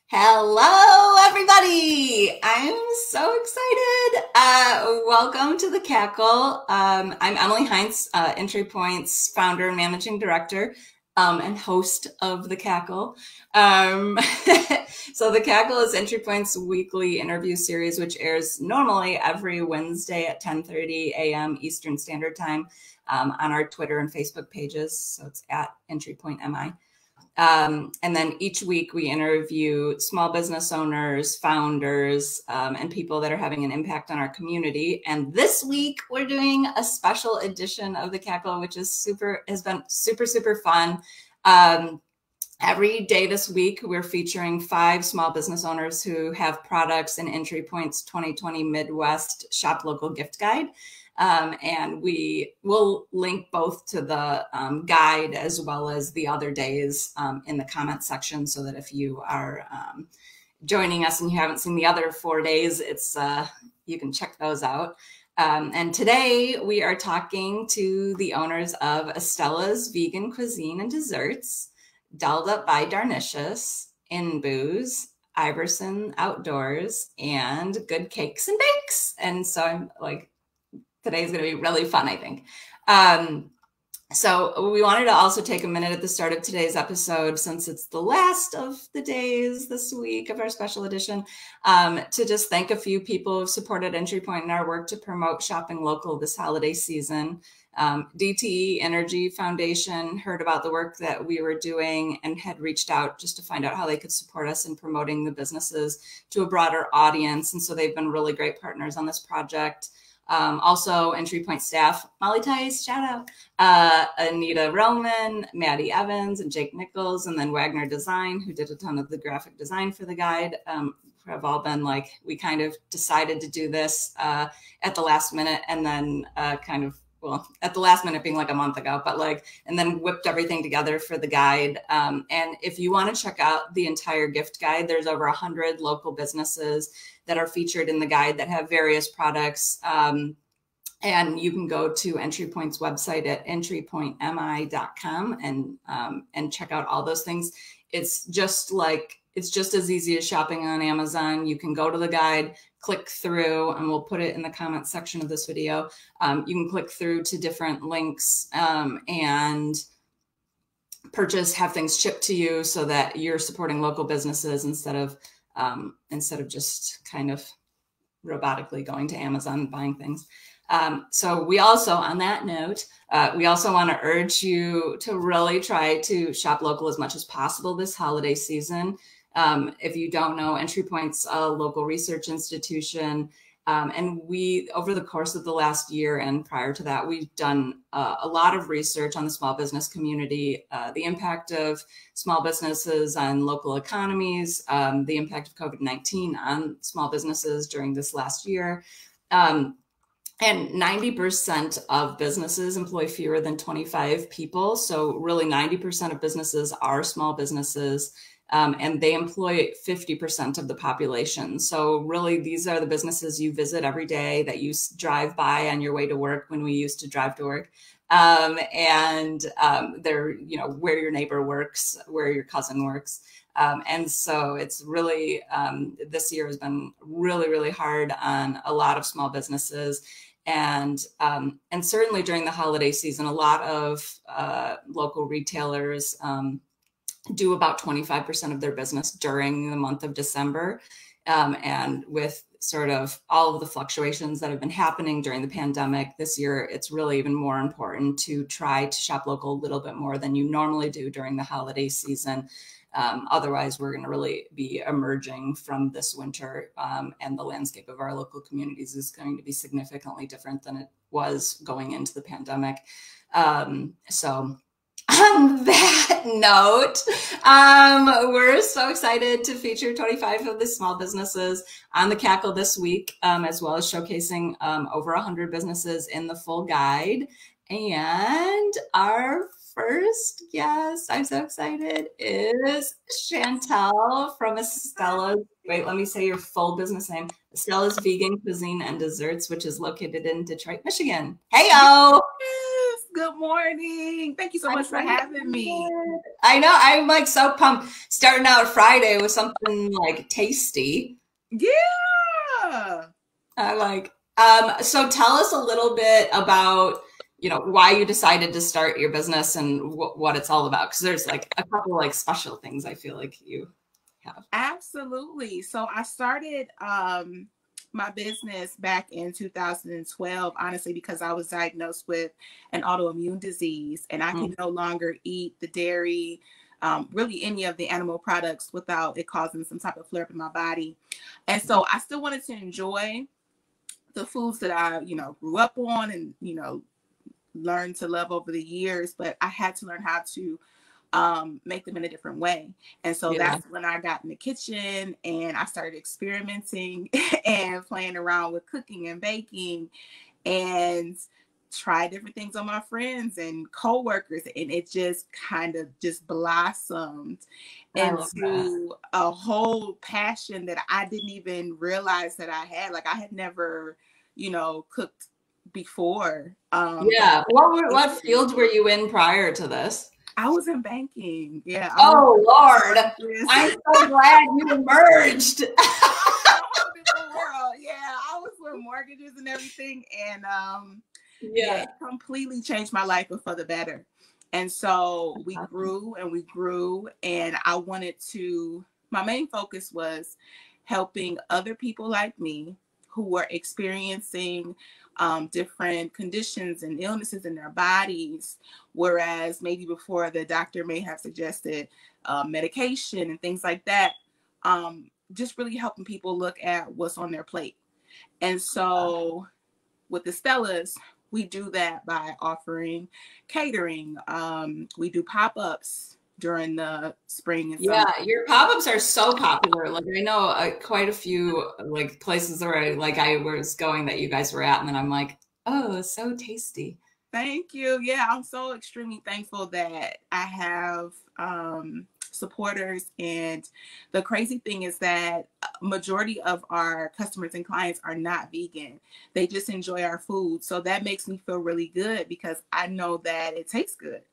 Hello, everybody. I'm so excited. Welcome to the Cackle. I'm Emily Heinz, EntryPoint's founder and managing director, and host of the Cackle. So the Cackle is EntryPoint's weekly interview series, which airs normally every Wednesday at 10:30 a.m. Eastern Standard Time on our Twitter and Facebook pages. So it's at EntryPointMI. And then each week we interview small business owners, founders, and people that are having an impact on our community. And this week we're doing a special edition of the Cackle, which has been super fun. Every day this week, we're featuring 5 small business owners who have products in EntryPoint's 2020 Midwest Shop Local Gift Guide. And we will link both to the guide as well as the other days in the comment section, so that if you are joining us and you haven't seen the other 4 days, you can check those out. And today we are talking to the owners of Estellas Vegan Cuisine Desserts, Up By Darnishous, InBooze, Iverson Outdoors, and Good Cakes and Bakes. And so I'm like, today's going to be really fun, I think. So we wanted to also take a minute at the start of today's episode, since it's the last of the days this week of our special edition, to just thank a few people who've supported EntryPoint in our work to promote shopping local this holiday season. DTE Energy Foundation heard about the work that we were doing and had reached out just to find out how they could support us in promoting the businesses to a broader audience. And so they've been really great partners on this project. Also EntryPoint staff, Molly Tice, shout out, Anita Roman, Maddie Evans, and Jake Nichols, and then Wagner Design, who did a ton of the graphic design for the guide, have all been like, we kind of decided to do this at the last minute, and then at the last minute being like a month ago, but and then whipped everything together for the guide. And if you want to check out the entire gift guide, there's over 100 local businesses that are featured in the guide that have various products. And you can go to EntryPoint's website at entrypointmi.com and check out all those things. It's just as easy as shopping on Amazon. You can go to the guide, click through, and we'll put it in the comments section of this video. You can click through to different links and have things shipped to you, so that you're supporting local businesses instead of just kind of robotically going to Amazon and buying things. So we also, on that note, we also want to urge you to really try to shop local as much as possible this holiday season. If you don't know, EntryPoint's a local research institution. And we, over the course of the last year and prior to that, we've done a lot of research on the small business community, the impact of small businesses on local economies, the impact of COVID-19 on small businesses during this last year. And 90% of businesses employ fewer than 25 people. So really 90% of businesses are small businesses. And they employ 50% of the population. So really, these are the businesses you visit every day, that you drive by on your way to work when we used to drive to work. They're, where your neighbor works, where your cousin works. And so it's really, this year has been really hard on a lot of small businesses. And certainly during the holiday season, a lot of local retailers do about 25% of their business during the month of December. And with sort of all of the fluctuations that have been happening during the pandemic this year, it's really even more important to try to shop local a little bit more than you normally do during the holiday season. Otherwise, we're going to really be emerging from this winter, and the landscape of our local communities is going to be significantly different than it was going into the pandemic. So on that note, we're so excited to feature 25 of the small businesses on the Cackle this week, as well as showcasing over 100 businesses in the full guide. And our first guest, I'm so excited, is Chantel from Estellas. Wait, let me say your full business name. Estellas Vegan Cuisine and Desserts, which is located in Detroit, Michigan. Hey-o! Good morning. Thank you so much for having me. I know. I'm like so pumped. Starting out Friday with something like tasty. Yeah. I like. So tell us a little bit about, you know, why you decided to start your business and what it's all about. Because there's like a couple like special things I feel like you have. Absolutely. So I started my business back in 2012, honestly, because I was diagnosed with an autoimmune disease and I could no longer eat the dairy, really any of the animal products without it causing some type of flare up in my body. And so I still wanted to enjoy the foods that I, you know, grew up on and, you know, learned to love over the years, but I had to learn how to make them in a different way. And so that's when I got in the kitchen and I started experimenting and playing around with cooking and baking and try different things on my friends and coworkers. And it just kind of just blossomed into a whole passion that I didn't even realize that I had. Like I had never, you know, cooked before. What fields were you in prior to this? I was in banking. Yeah. Oh, Lord. I'm so glad you emerged. Yeah, I was with mortgages and everything. And it completely changed my life, but for the better. And so we grew and we grew. And I wanted to, my main focus was helping other people like me who were experiencing different conditions and illnesses in their bodies, whereas maybe before the doctor may have suggested medication and things like that, just really helping people look at what's on their plate. And so with Estellas, we do that by offering catering. We do pop-ups during the spring and summer. Yeah, your pop-ups are so popular. Like I know quite a few like places where I was going that you guys were at, and then I'm like, oh, so tasty. Thank you. Yeah, I'm so extremely thankful that I have supporters. And the crazy thing is that majority of our customers and clients are not vegan. They just enjoy our food. So that makes me feel really good because I know that it tastes good.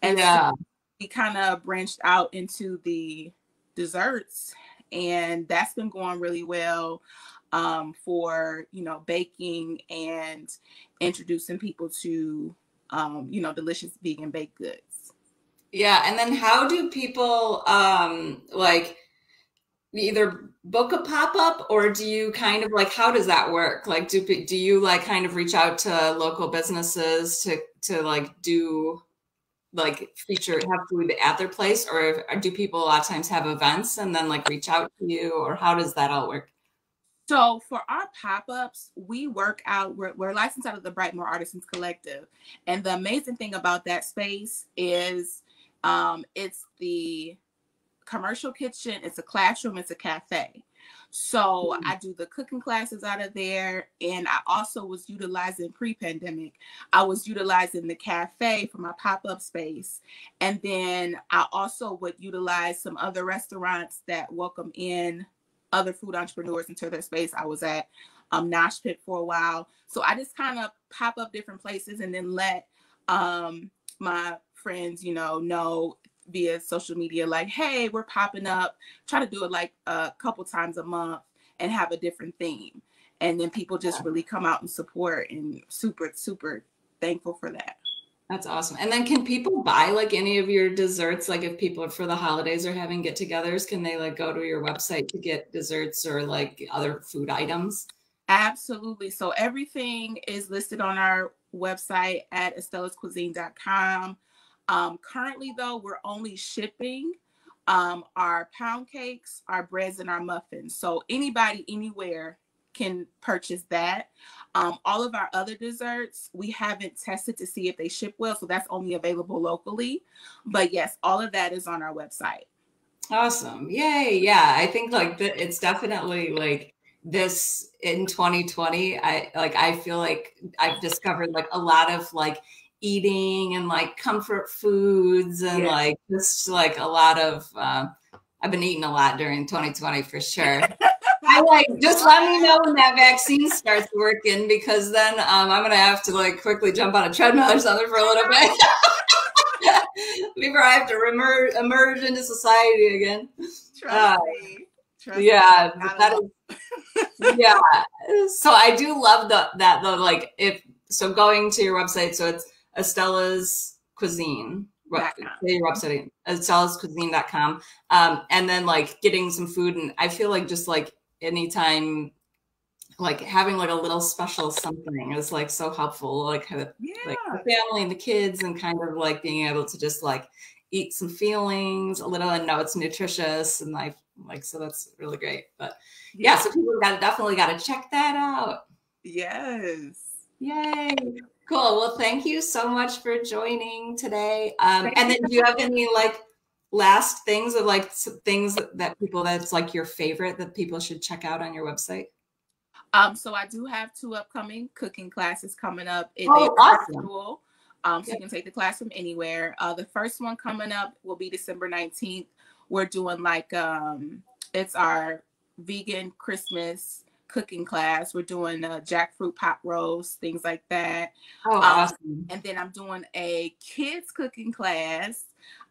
And so we kind of branched out into the desserts, and that's been going really well for, you know, baking and introducing people to, you know, delicious vegan baked goods. Yeah. And then how do people like either book a pop-up, or do you kind of like, how does that work? Like, do you like kind of reach out to local businesses to like do like have food at their place, or do people a lot of times have events and then like reach out to you, or how does that all work? So for our pop-ups, we work out, we're licensed out of the Brightmoor Artisans Collective. And the amazing thing about that space is it's the commercial kitchen, it's a classroom, it's a cafe. So I do the cooking classes out of there. And I also was utilizing pre-pandemic, I was utilizing the cafe for my pop-up space. And then I also would utilize some other restaurants that welcome in other food entrepreneurs into their space. I was at Nosh Pit for a while. So I just kind of pop up different places and then let my friends, you know via social media, like, hey, we're popping up, try to do it like a couple times a month and have a different theme. And then people just really come out and support, and super, super thankful for that. That's awesome. And then can people buy like any of your desserts? Like if people for the holidays are having get-togethers, can they like go to your website to get desserts or like other food items? Absolutely. So everything is listed on our website at estellascuisine.com. Currently, though, we're only shipping our pound cakes, our breads, and our muffins. So anybody, anywhere can purchase that. All of our other desserts, we haven't tested to see if they ship well. So that's only available locally. But yes, all of that is on our website. Awesome. Yay. Yeah. I think like it's definitely like this in 2020. I feel like I've discovered like a lot of like eating and like comfort foods and like just like a lot of I've been eating a lot during 2020 for sure. I like, just let me know when that vaccine starts working, because then I'm going to have to like quickly jump on a treadmill or something for a little bit before I have to emerge into society again. Trust me. Yeah, that is, yeah. So I do love that though. Like so going to your website, so it's Estellas Cuisine. Your website, EstellasCuisine.com. And then like getting some food, and I feel like just like anytime, like having like a little special something is like so helpful, like kind of like the family and the kids, and kind of like being able to just like eat some feelings a little and know it's nutritious, and like so that's really great. But yeah, so people definitely got to check that out. Yes. Yay. Cool. Well, thank you so much for joining today. And then do you have any like last things of like things that people, that's like your favorite that people should check out on your website? So I do have 2 upcoming cooking classes coming up. Awesome. Virtual, so you can take the class from anywhere. The first one coming up will be December 19th. We're doing like, it's our vegan Christmas cooking class. We're doing jackfruit pot roast, things like that. Awesome. And then I'm doing a kids cooking class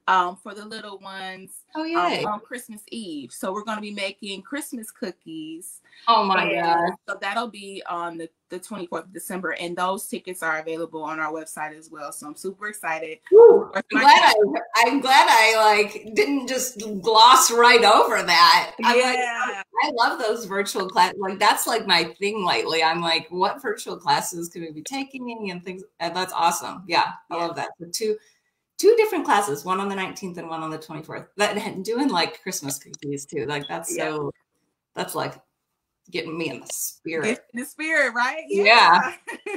for the little ones on Christmas Eve. So we're going to be making Christmas cookies. Oh my God. So that'll be on the 24th of December, and those tickets are available on our website as well. So I'm super excited. I'm glad I like didn't just gloss right over that. I love those virtual classes. Like that's like my thing lately. I'm like, what virtual classes could we be taking and things? And that's awesome. Yeah, I love that. So two different classes, one on the 19th and one on the 24th. That doing like Christmas cookies too. Like that's that's like getting me in the spirit. Get in the spirit, right? Yeah.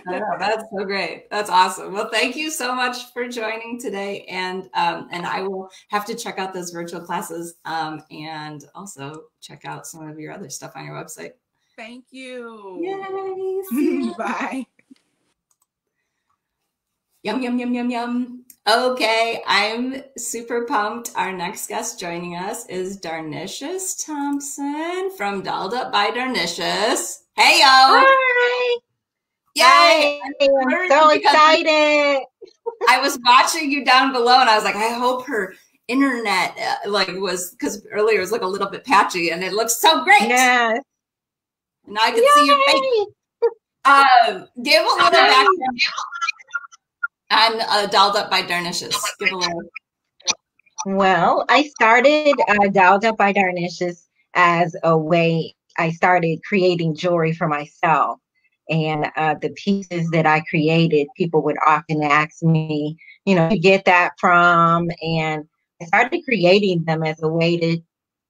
I know, that's so great. That's awesome. Well, thank you so much for joining today. And I will have to check out those virtual classes and also check out some of your other stuff on your website. Thank you. Yay. Bye. Yum, yum, yum, yum, yum. Okay, I'm super pumped. Our next guest joining us is Darnishous Thompson from Up By Darnishous. Hey, yo. Hi. Yay. Hi. I'm so excited. I was watching you down below and I was like, I hope her internet was, because earlier it was like a little bit patchy and it looks so great. Yeah. Now I can see your face. Give a little background on Up By Darnishous. Give a little. Well, I started Up By Darnishous as a way I started creating jewelry for myself. And the pieces that I created, people would often ask me, to get that from. And I started creating them as a way to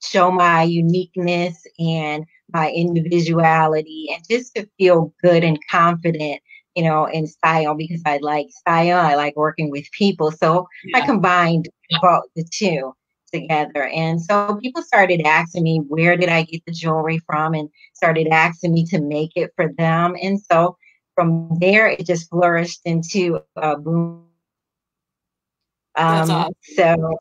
show my uniqueness and my individuality, and just to feel good and confident, in style, because I like style. I like working with people. So I combined both the two together. And so people started asking me, where did I get the jewelry from? And started asking me to make it for them. And so from there, it just flourished into a boom. That's awesome. So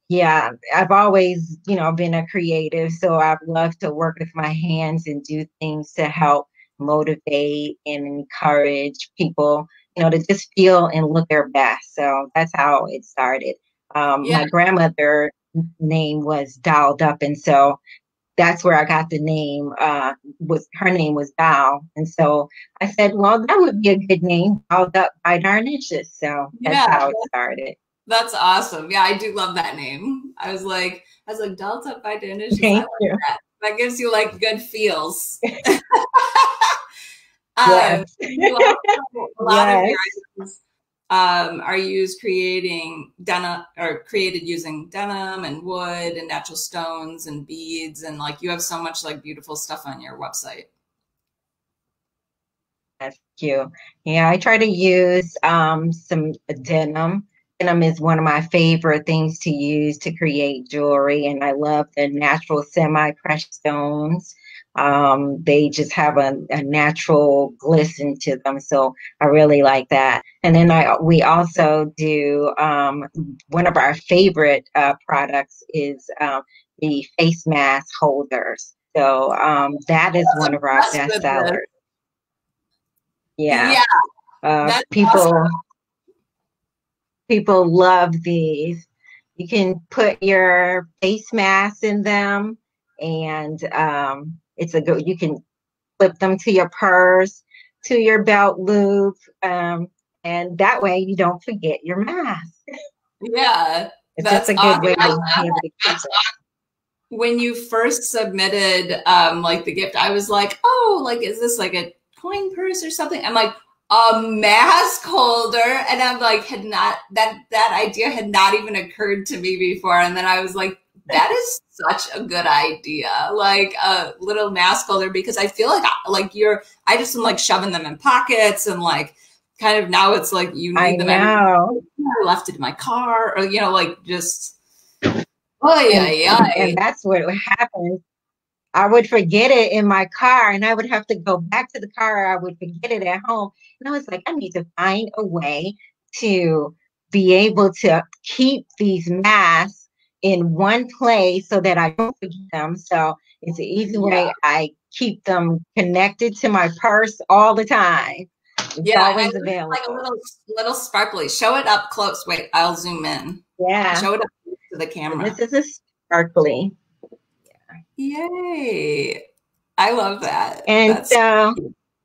yeah, I've always, been a creative. So I've loved to work with my hands and do things to help motivate and encourage people, to just feel and look their best. So that's how it started. My grandmother name was Dolled Up, and so that's where I got the name. Her name was Doll, and so I said, well, that would be a good name, Dolled Up By Darnishous. So that's how it started. That's awesome. Yeah, I do love that name. I was like, Dolled Up By Darnishous. Thank you. That gives you like good feels. Yes. A lot of your items are used creating denim, or created using denim and wood and natural stones and beads, and like you have so much like beautiful stuff on your website. Thank you. Yeah, I try to use some denim. Denim is one of my favorite things to use to create jewelry, and I love the natural semi-precious stones. They just have a natural glisten to them, so I really like that. And then we also do one of our favorite products is the face mask holders. So that is one of our best sellers. Yeah. That's people awesome. people love these. You can put your face mask in them, and it's a good. You can flip them to your purse, to your belt loop, and that way you don't forget your mask. Yeah, It's just a good way to be able to keep it. When you first submitted like the gift, I was like, oh, like, is this like a coin purse or something? I'm like, a mask holder. And I'm like, that idea had not even occurred to me before. And then I was like, that is such a good idea. Like a little mask holder, because I feel like I just am like shoving them in pockets and like kind of now it's like you need them. I left it in my car or, like just, and that's what happens. I would forget it in my car and I would have to go back to the car. I would forget it at home. And I was like, I need to find a way to be able to keep these masks in one place so that I don't forget them. So it's an easy way. I keep them connected to my purse all the time. It's always available. Like a little sparkly. Show it up close. Wait, I'll zoom in. Yeah. Show it up to the camera. This is a sparkly. Yay. I love that. And so,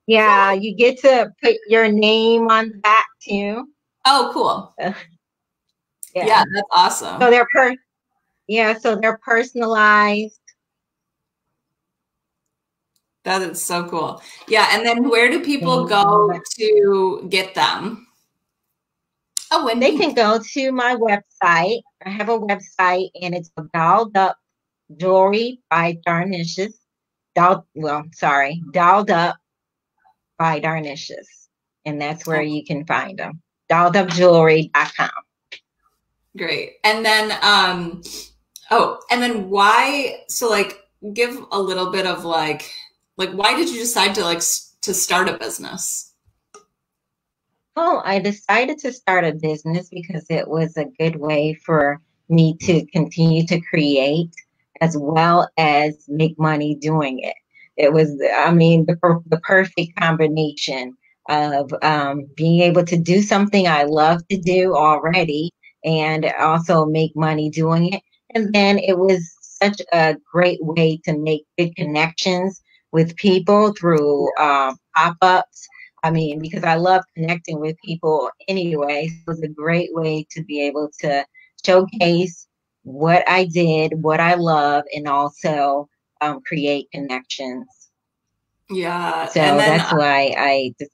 yeah, you get to put your name on the back too. Oh, cool. Yeah, that's awesome. So they're personalized. That is so cool. Yeah, and then where do people go to get them? Oh, and they can go to my website. I have a website and it's Dolled Up Jewelry by Darnishous. Dolled Up by Darnishous. And that's where you can find them. DolledUpJewelry.com. Great. And then, and then why, so like give a little bit of like why did you decide to start a business? Oh, I decided to start a business because it was a good way for me to continue to create as well as make money doing it. It was, the perfect combination of being able to do something I love to do already and also make money doing it. And then it was such a great way to make good connections with people through pop-ups. Because I love connecting with people anyway. So it was a great way to be able to showcase what I did, what I love, and also create connections. Yeah. So that's why I just.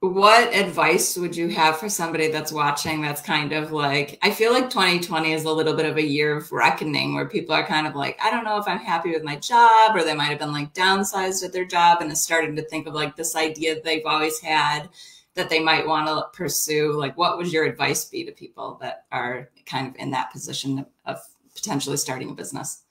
What advice would you have for somebody that's watching that's kind of like, I feel like 2020 is a little bit of a year of reckoning where people are kind of like, I don't know if I'm happy with my job, or they might have been like downsized at their job and is starting to think of like this idea they've always had that they might want to pursue. Like, what would your advice be to people that are kind of in that position of potentially starting a business?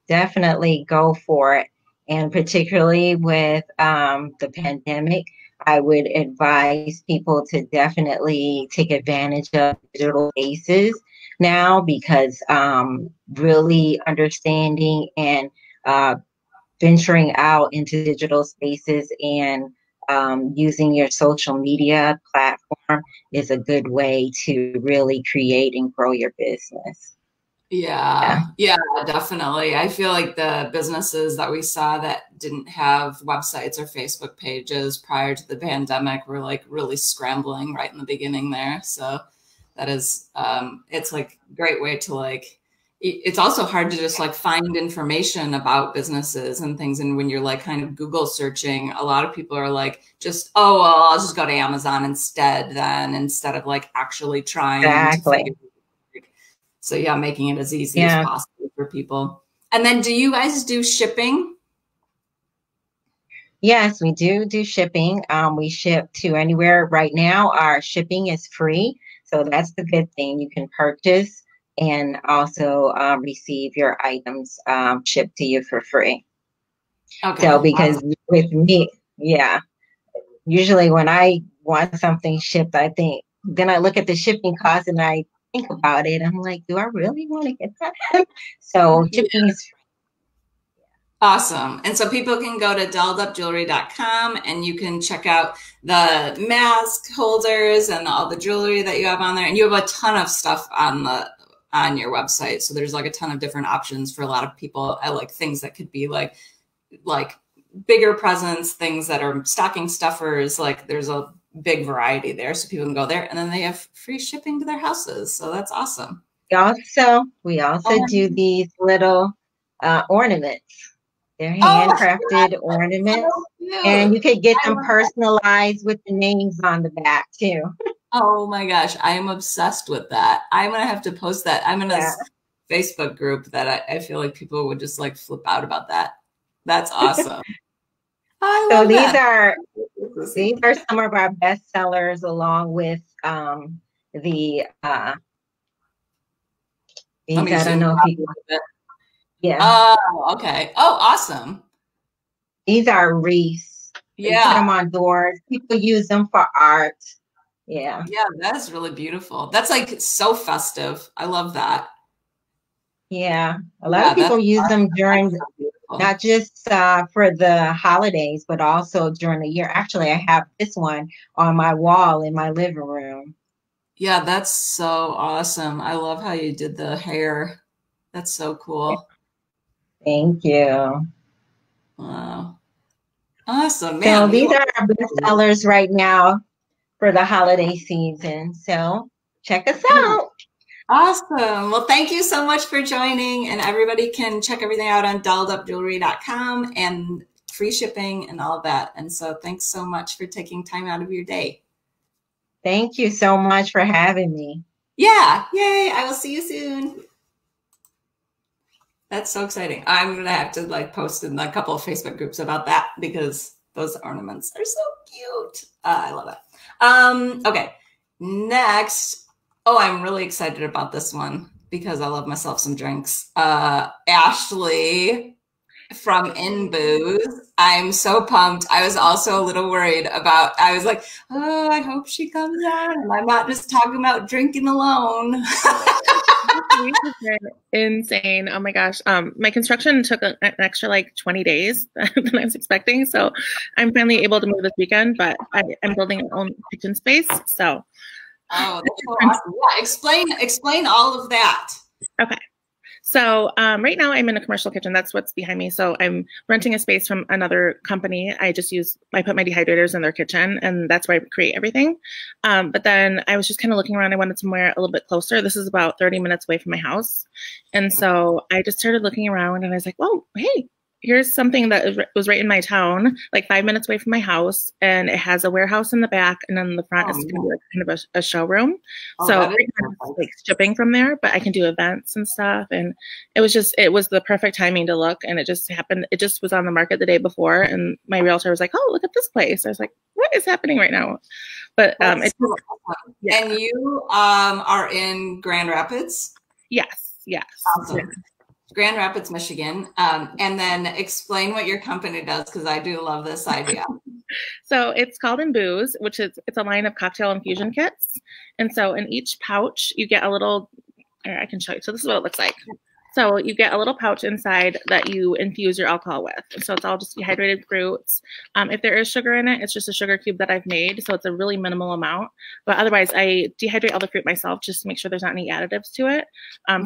Definitely go for it. And particularly with the pandemic, I would advise people to definitely take advantage of digital spaces now, because really understanding and venturing out into digital spaces and using your social media platform is a good way to really create and grow your business. Yeah, definitely. I feel like the businesses that we saw that didn't have websites or Facebook pages prior to the pandemic were like really scrambling right in the beginning there. So that is, it's like a great way to like, it's also hard to just like find information about businesses and things. And when you're like kind of Google searching, a lot of people are like, just, oh, well, I'll just go to Amazon instead of like actually trying to figure. So yeah, making it as easy as possible for people. And then do you guys do shipping? Yes, we do shipping. We ship to anywhere. Right now, our shipping is free. So that's the good thing. You can purchase and also receive your items shipped to you for free. Okay. So because with me, usually when I want something shipped, then I look at the shipping cost and I think about it. I'm like, do I really want to get that? So shipping is free. Awesome. And so people can go to dolledupjewelry.com and you can check out the mask holders and all the jewelry that you have on there. And you have a ton of stuff on your website. So there's like a ton of different options for a lot of people. I like things that could be like bigger presents, things that are stocking stuffers. Like there's a big variety there. So people can go there and then they have free shipping to their houses. So that's awesome. We also do these little ornaments. They're handcrafted ornaments, and you could get them personalized with the names on the back too. Oh my gosh, I am obsessed with that. I'm gonna have to post that. I'm in a Facebook group that I feel like people would just like flip out about that. That's awesome. So these are some of our best sellers, along with these. I don't know if you. Yeah. Oh, okay. Oh, awesome. These are wreaths. Yeah. You put them on doors. People use them for art. Yeah. Yeah, that's really beautiful. That's like so festive. I love that. Yeah. A lot of people use them during, not just for the holidays, but also during the year. Actually, I have this one on my wall in my living room. Yeah, that's so awesome. I love how you did the hair. That's so cool. Thank you. Wow. Awesome. Man, so these are our best sellers right now for the holiday season. So check us out. Awesome. Well, thank you so much for joining. And everybody can check everything out on dolledupjewelry.com and free shipping and all of that. And so thanks so much for taking time out of your day. Thank you so much for having me. Yeah. Yay. I will see you soon. That's so exciting. I'm going to have to like post in a couple of Facebook groups about that because those ornaments are so cute. I love it. Okay. Next. Oh, I'm really excited about this one because I love myself some drinks. Ashley from InBooze. I'm so pumped. I was also a little worried about, I was like, oh, I hope she comes on and I'm not just talking about drinking alone. Insane. Oh my gosh. My construction took an extra like 20 days than I was expecting. So I'm finally able to move this weekend, but I'm building my own kitchen space. So oh, that's so awesome. Yeah, explain all of that. Okay. So right now I'm in a commercial kitchen. That's what's behind me. So I'm renting a space from another company. I put my dehydrators in their kitchen and that's where I create everything. But then I was just kind of looking around. I wanted somewhere a little bit closer. This is about 30 minutes away from my house. And so I just started looking around and I was like, oh, hey, here's something that was right in my town, like 5 minutes away from my house. And it has a warehouse in the back. And then the front is going to be like kind of a showroom. So right now it's like shipping from there, but I can do events and stuff. And it was the perfect timing to look. And it just happened. It just was on the market the day before. And my realtor was like, oh, look at this place. I was like, what is happening right now? But it's so awesome. Yeah. And you are in Grand Rapids? Yes. Awesome. Yeah. Grand Rapids, Michigan. And then explain what your company does, because I do love this idea. So it's called InBooze, which it's a line of cocktail infusion kits. And so in each pouch, you get a little, I can show you. So this is what it looks like. So you get a little pouch inside that you infuse your alcohol with. So it's all just dehydrated fruits. If there is sugar in it, it's just a sugar cube that I've made. So it's a really minimal amount. But otherwise, I dehydrate all the fruit myself just to make sure there's not any additives to it.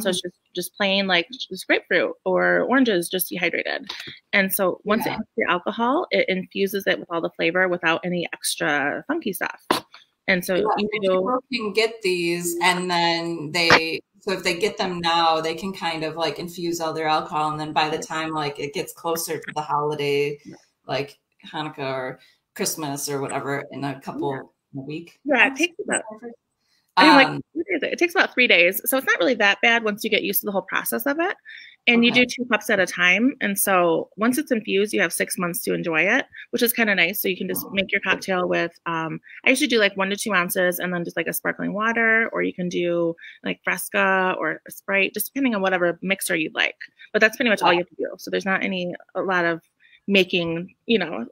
So it's just plain like just grapefruit or oranges just dehydrated. And so once it hits your alcohol, it infuses it with all the flavor without any extra funky stuff. And so people can get these and then so if they get them now, they can kind of like infuse all their alcohol. And then by the time like it gets closer to the holiday, like Hanukkah or Christmas or whatever in a week. Yeah, it takes about, it takes about 3 days. So it's not really that bad once you get used to the whole process of it. And you do 2 cups at a time. And so once it's infused, you have 6 months to enjoy it, which is kind of nice. So you can just make your cocktail with, I usually do like 1 to 2 ounces and then just like a sparkling water, or you can do like Fresca or a Sprite, just depending on whatever mixer you'd like. But that's pretty much all you have to do. So there's not a lot of making,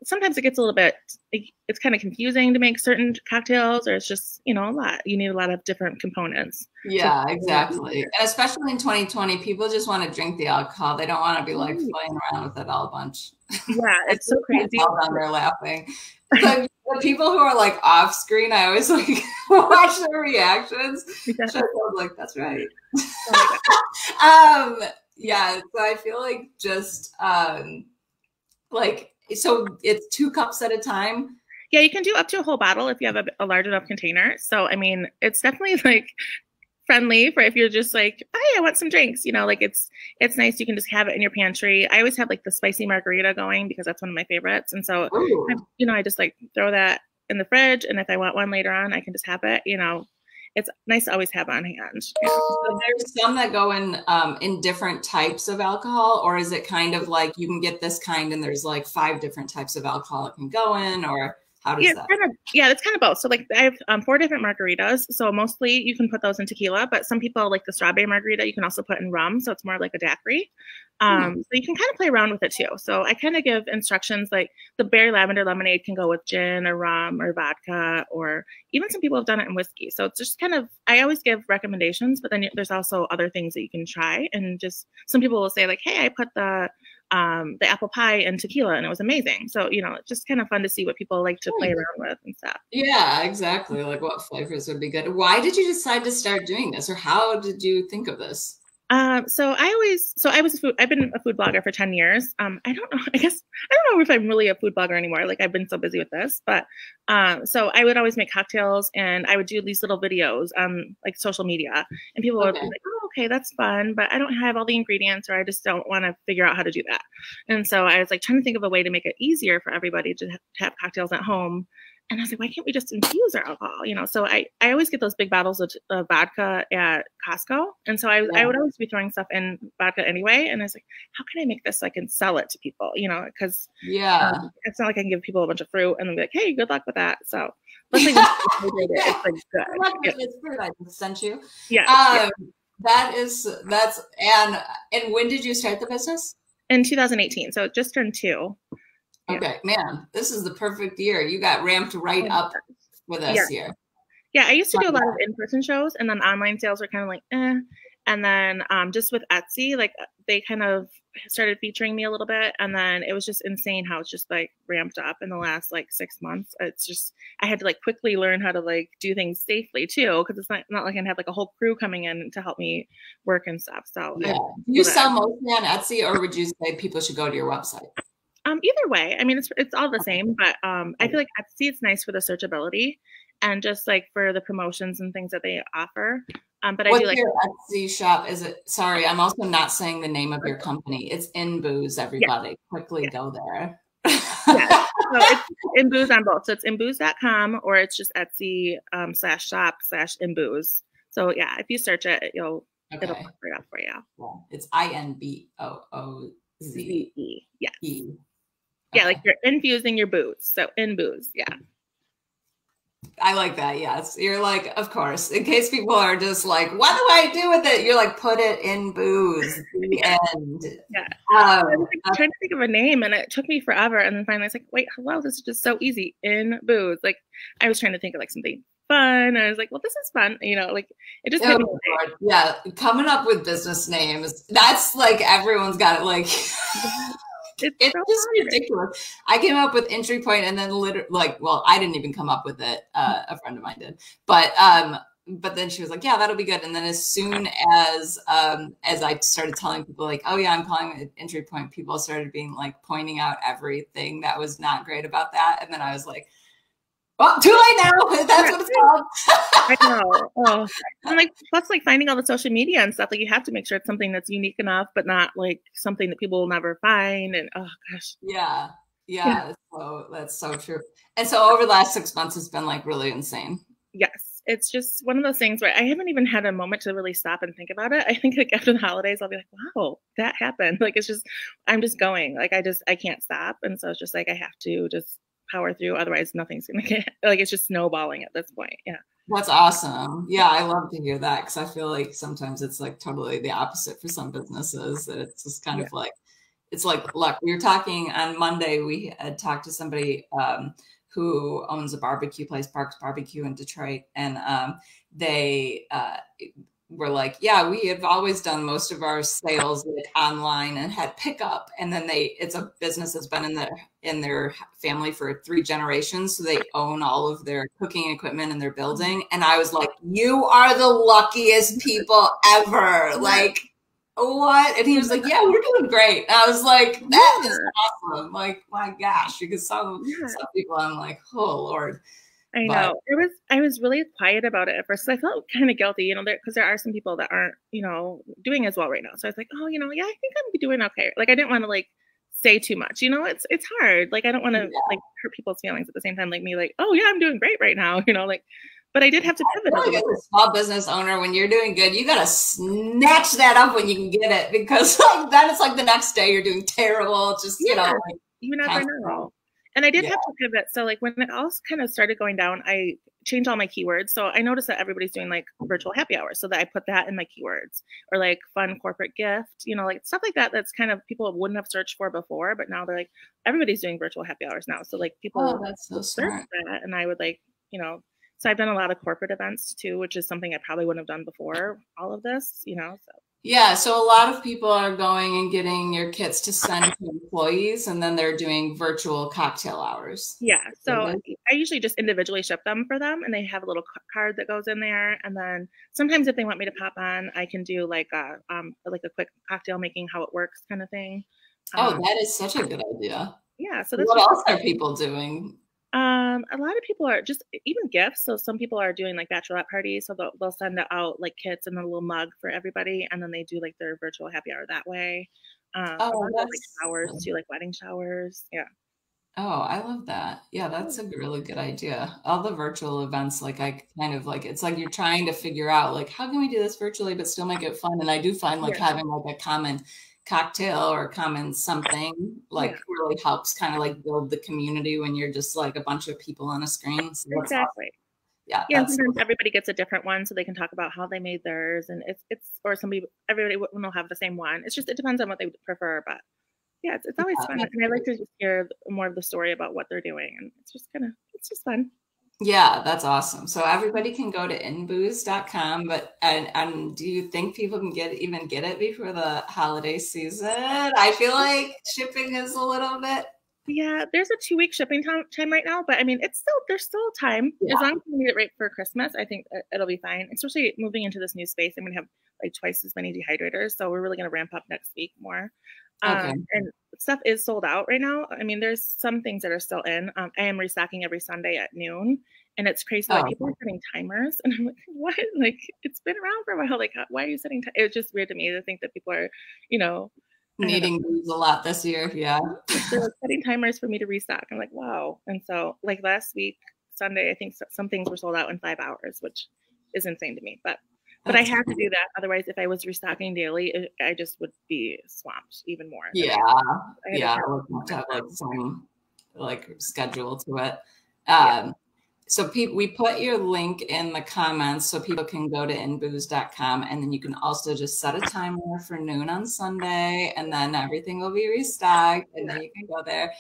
sometimes it gets a little bit, it's kind of confusing to make certain cocktails, or it's just, a lot. You need a lot of different components. Yeah, exactly. And especially in 2020, people just want to drink the alcohol. They don't want to be like playing around with it all a bunch. Yeah, it's so crazy. Down there laughing. The people who are like off screen, I always like watch their reactions. Yeah. So I was like, that's right. Yeah, so I feel like just so it's 2 cups at a time. Yeah, you can do up to a whole bottle if you have a large enough container. So I mean, it's definitely like friendly for if you're just like, hey, I want some drinks, like it's nice. You can just have it in your pantry. I always have like the spicy margarita going because that's one of my favorites. And so, I just like throw that in the fridge. And if I want one later on, I can just have it, it's nice to always have on hand. Yeah. So there's some that go in different types of alcohol, or is it kind of like you can get this kind and there's like 5 different types of alcohol it can go in, or how does that? It's kind of both. So like I have 4 different margaritas. So mostly you can put those in tequila, but some people like the strawberry margarita, you can also put in rum. So it's more like a daiquiri. So you can kind of play around with it too. So I kind of give instructions like the berry lavender lemonade can go with gin or rum or vodka, or even some people have done it in whiskey. So it's just kind of, I always give recommendations, but then there's also other things that you can try. And just some people will say like, hey, I put the apple pie in tequila and it was amazing. So, it's just kind of fun to see what people like to play around with and stuff. Yeah, exactly. Like what flavors would be good. Why did you decide to start doing this, or how did you think of this? I've been a food blogger for 10 years. I don't know if I'm really a food blogger anymore. Like I've been so busy with this, but, so I would always make cocktails and I would do these little videos on like social media, and people would be like, oh, okay, that's fun, but I don't have all the ingredients, or I just don't want to figure out how to do that. And so I was like trying to think of a way to make it easier for everybody to have cocktails at home. And I was like, why can't we just infuse our alcohol? So I always get those big bottles of vodka at Costco. And so I would always be throwing stuff in vodka anyway. And I was like, how can I make this so I can sell it to people? Because it's not like I can give people a bunch of fruit and then be like, hey, good luck with that. So let's say it's like good. It's fruit I just sent you. Yeah. And when did you start the business? In 2018. So it just turned 2. Okay, man, this is the perfect year. You got ramped right up with us here. Yeah, I used to do a lot of in-person shows, and then online sales were kind of like, eh. And then just with Etsy, like they kind of started featuring me a little bit. And then it was just insane how it's just like ramped up in the last like 6 months. It's just, I had to like quickly learn how to like do things safely too. Cause it's not like I have like a whole crew coming in to help me work and stuff. So yeah. You sell mostly on Etsy, or would you say people should go to your website? Either way. I mean, it's all the same, but I feel like Etsy, it's nice for the searchability and just like for the promotions and things that they offer. But I do like your Etsy shop. Is it? Sorry, I'm also not saying the name of your company. It's InBooze. Everybody, quickly go there. Yeah. So it's InBooze on both. So it's InBooze.com, or it's just Etsy /shop/InBooze. So yeah, if you search it, it'll pop right up for you. Yeah. It's INBOOZE. Yeah. E. Yeah, like you're infusing your booze. So InBooze, yeah. I like that. Yes. You're like, of course, in case people are just like, what do I do with it? You're like, put it in booze. The end. Yeah. I was like, trying to think of a name, and it took me forever. And then finally I was like, wait, hello, this is just so easy. InBooze. Like I was trying to think of like something fun. And I was like, well, this is fun. Like it just hit me. Yeah. Coming up with business names. That's like, everyone's got it. Like, it's so just ridiculous. I came up with EntryPoint, and then I didn't even come up with it. A friend of mine did, but then she was like, yeah, that'll be good. And then as soon as I started telling people like, oh yeah, I'm calling it EntryPoint, people started being like pointing out everything that was not great about that. And then I was like, well, too late now. That's what it's called. I know. Oh, and like plus like finding all the social media and stuff. Like you have to make sure it's something that's unique enough, but not like something that people will never find. And oh gosh. Yeah. So that's so true. And so over the last 6 months, it's been like really insane. Yes, it's just one of those things where I haven't even had a moment to really stop and think about it. I think like after the holidays, I'll be like, wow, that happened. Like it's just I'm just going. Like I can't stop, and so it's just like I have to just power through, otherwise nothing's gonna get like it's just snowballing at this point. Yeah, that's awesome. Yeah, I love to hear that, because I feel like sometimes it's like totally the opposite for some businesses, that it's just kind of like it's like luck. We were talking on Monday. We had talked to somebody who owns a barbecue place, Parks Barbecue in Detroit, and they were like, yeah, we have always done most of our sales like online and had pickup, and then it's a business that's been in their family for 3 generations, so they own all of their cooking equipment in their building. And I was like, you are the luckiest people ever. Like, what? And he was like, yeah, we're doing great. And I was like, that is awesome. Like, my gosh, because some people, I'm like, oh Lord. I know. I was really quiet about it at first. I felt kind of guilty, because there are some people that aren't, doing as well right now. So I was like, oh, yeah, I think I'm doing okay. Like, I didn't want to like say too much, it's hard. Like, I don't want to like hurt people's feelings at the same time. Like me, like, oh yeah, I'm doing great right now, but I did have to pivot. Like as a small business owner, when you're doing good, you got to snatch that up when you can get it, because like then it's like the next day you're doing terrible. Just, you never know. And I did have to pivot. So like when it all kind of started going down, I changed all my keywords. So I noticed that everybody's doing like virtual happy hours. So that I put that in my keywords, or like fun corporate gift, like stuff like that. That's kind of people wouldn't have searched for before, but now they're like, everybody's doing virtual happy hours now. So like people that's so search smart. that, and I would like, so I've done a lot of corporate events too, which is something I probably wouldn't have done before all of this, so. Yeah, so a lot of people are going and getting your kits to send to employees, and then they're doing virtual cocktail hours. Yeah, so I usually just individually ship them for them, and they have a little card that goes in there. And then sometimes if they want me to pop on, I can do like a quick cocktail making, how it works kind of thing. That is such a good idea. Yeah, so that's what else are people doing? A lot of people are just even gifts. So some people are doing like bachelorette parties. So they'll send out like kits and a little mug for everybody. And then they do like their virtual happy hour that way. That's like showers too, like wedding showers. Yeah. Oh, I love that. Yeah, that's a really good idea. All the virtual events, like I kind of like, it's like you're trying to figure out like, how can we do this virtually, but still make it fun? And I do find like having like a common cocktail or common something like really helps kind of like build the community when you're just like a bunch of people on a screen. So exactly. Awesome. Yeah. Sometimes everybody gets a different one, so they can talk about how they made theirs, and or everybody will have the same one. It depends on what they prefer, but yeah, it's always fun. And I like to just hear more of the story about what they're doing, and it's just fun. Yeah, that's awesome. So everybody can go to InBooze.com, but and do you think people can even get it before the holiday season? I feel like shipping is a little bit. Yeah, there's a 2-week shipping time right now, but I mean, there's still time. As long as we need it right for Christmas, I think it'll be fine. Especially moving into this new space, I'm gonna have like twice as many dehydrators, so we're really gonna ramp up next week more. And stuff is sold out right now. I mean, there's some things that are still in. I am restocking every Sunday at noon, and it's crazy. Like people are setting timers, and I'm like, what? Like, it's been around for a while. Like, why are you setting? It's just weird to me to think that people are, needing booze a lot this year. Yeah, they're setting timers for me to restock. I'm like, wow. And so, like last week Sunday, I think some things were sold out in 5 hours, which is insane to me. But I have to do that. Otherwise, if I was restocking daily, I just would be swamped even more. Yeah. I would have like some like schedule to it. So we put your link in the comments so people can go to InBooze.com, and then you can also just set a timer for noon on Sunday, and then everything will be restocked, and then you can go there.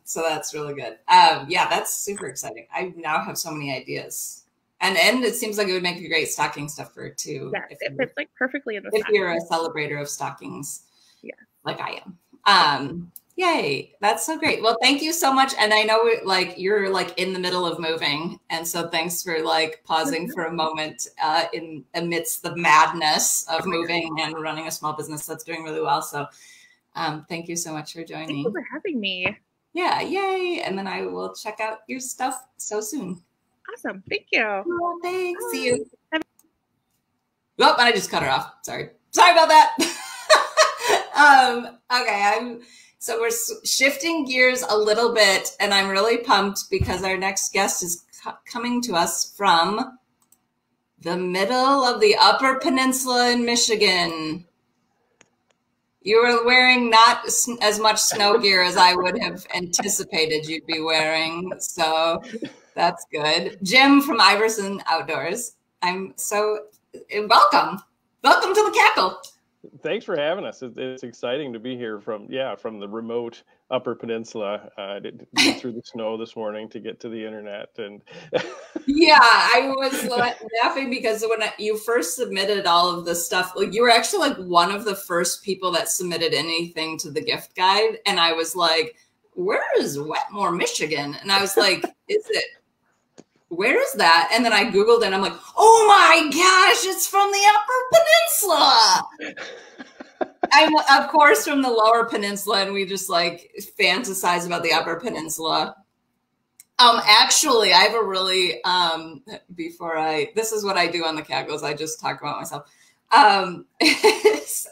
So that's really good. Yeah, that's super exciting. I now have so many ideas. And it seems like it would make a great stocking stuffer too. Yeah, it fits like perfectly in the if you're a celebrator of stockings. Yeah, like I am. Yay, that's so great. Well, thank you so much. And I know you're like in the middle of moving, and so thanks for like pausing for a moment amidst the madness of moving and running a small business that's doing really well. So, thank you so much for joining. Thank you for having me. Yeah, yay! And then I will check out your stuff so soon. Awesome. Thank you. Oh, thanks. Bye. See you. Oh, and I just cut her off. Sorry about that. Okay. So we're shifting gears a little bit, and I'm really pumped because our next guest is coming to us from the middle of the Upper Peninsula in Michigan. You were wearing not as much snow gear as I would have anticipated you'd be wearing, so that's good. Jim from Iverson Outdoors. I'm so welcome. Welcome to the Cackle. Thanks for having us. It's exciting to be here from the remote Upper Peninsula. I did get through the snow this morning to get to the internet, and Yeah, I was laughing because when you first submitted all of this stuff, like you were actually like one of the first people that submitted anything to the gift guide, and I was like, "Where is Wetmore, Michigan?" And I was like, "Is it? Where is that?" And then I Googled it and I'm like, "Oh my gosh, it's from the Upper Peninsula." I'm of course from the Lower Peninsula, and we just like fantasize about the Upper Peninsula. Actually, I have a really, this is what I do on the Cackles. I just talk about myself.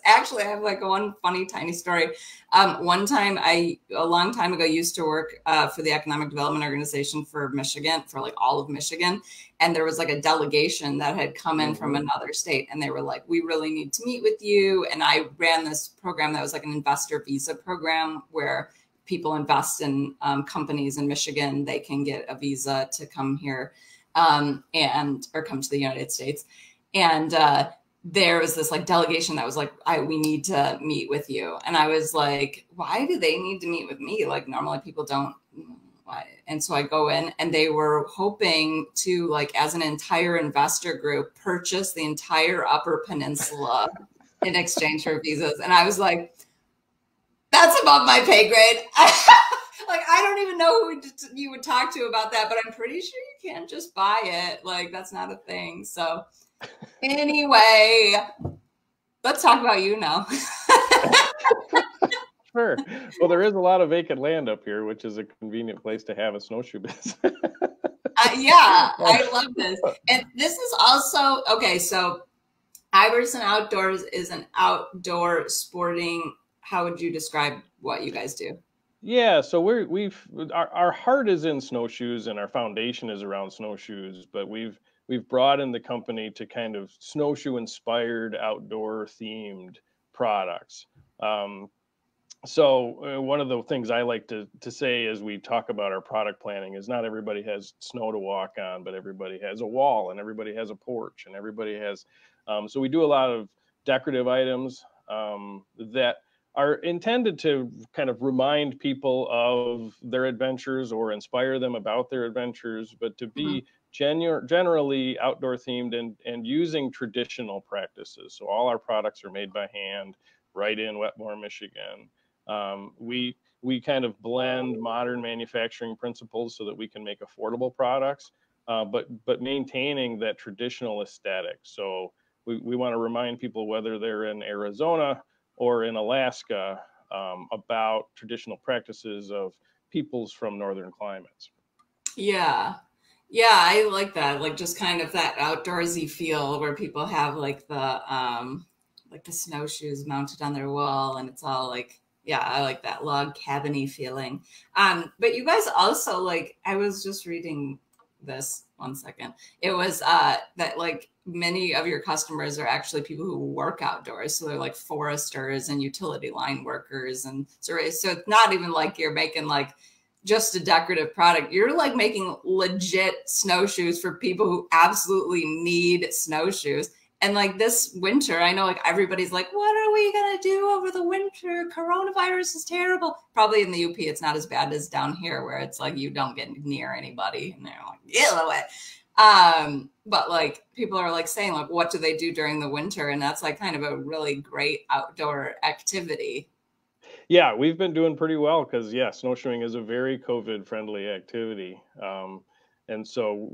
Actually, I have like one funny tiny story. One time a long time ago, used to work for the Economic Development Organization for Michigan, for like all of Michigan. And there was like a delegation that had come in from another state, and they were like, "We really need to meet with you." And I ran this program that was like an investor visa program where people invest in companies in Michigan. They can get a visa to come here or come to the United States. And there was this like delegation that was like, we need to meet with you. And I was like, why do they need to meet with me? Like normally people don't. Why? And so I go in, and they were hoping to, like, as an entire investor group, purchase the entire Upper Peninsula in exchange for visas. And I was like, that's above my pay grade. Like, I don't even know who you would talk to about that, but I'm pretty sure you can't just buy it. Like, that's not a thing. So anyway, let's talk about you now. Sure. Well, there is a lot of vacant land up here, which is a convenient place to have a snowshoe business. Yeah, I love this. And this is also, okay, so Iverson Outdoors is an outdoor sporting. How would you describe what you guys do? Yeah, so our heart is in snowshoes, and our foundation is around snowshoes, but we've broadened the company to kind of snowshoe inspired, outdoor themed products. So one of the things I like to say as we talk about our product planning is not everybody has snow to walk on, but everybody has a wall, and everybody has a porch, and everybody has. So we do a lot of decorative items that are intended to kind of remind people of their adventures or inspire them about their adventures, but to be generally outdoor themed and using traditional practices. So all our products are made by hand right in Wetmore, Michigan. We kind of blend modern manufacturing principles so that we can make affordable products, but maintaining that traditional aesthetic. So we want to remind people, whether they're in Arizona or in Alaska, about traditional practices of peoples from northern climates. Yeah. Yeah, I like that. Like just kind of that outdoorsy feel where people have like the snowshoes mounted on their wall, and it's all like, yeah, I like that log cabin-y feeling. But you guys also, like, I was just reading this one second. It was that like many of your customers are actually people who work outdoors. So they're like foresters and utility line workers. And so it's not even like you're making like just a decorative product. You're like making legit snowshoes for people who absolutely need snowshoes. And like this winter, I know like everybody's like, what are we going to do over the winter? Coronavirus is terrible. Probably in the UP, it's not as bad as down here where it's like you don't get near anybody and they're like, get away. But like people are like saying like, what do they do during the winter? And that's like kind of a really great outdoor activity. Yeah, we've been doing pretty well because, snowshoeing is a very COVID-friendly activity. And so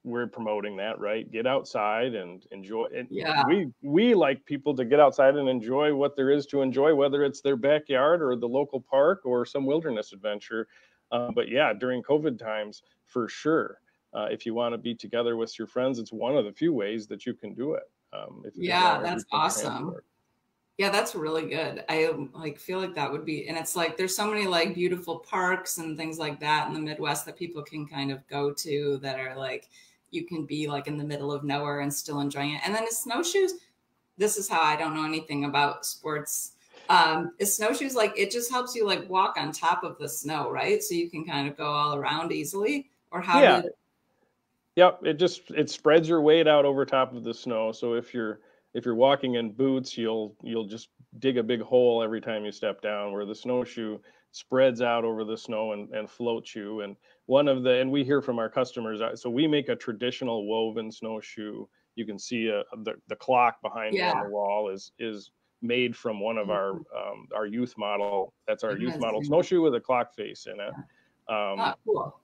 we're promoting that, right? Get outside and enjoy it. Yeah. We like people to get outside and enjoy what there is to enjoy, whether it's their backyard or the local park or some wilderness adventure. But yeah, during COVID times, for sure, if you want to be together with your friends, it's one of the few ways that you can do it. That's awesome. Yeah, that's really good. I like feel like that would be, and it's like there's so many like beautiful parks and things like that in the Midwest that people can kind of go to that are like you can be like in the middle of nowhere and still enjoying it. And then the snowshoes, this is how I don't know anything about sports. Is snowshoes like it just helps you like walk on top of the snow, right? So you can kind of go all around easily, or how? Yeah. Yep. It spreads your weight out over top of the snow. So if you're if you're walking in boots, you'll just dig a big hole every time you step down, where the snowshoe spreads out over the snow and floats you. And and we hear from our customers, so we make a traditional woven snowshoe. You can see the clock behind me on the wall is made from one of our youth model. That's our youth model snowshoe with a clock face in it. Cool.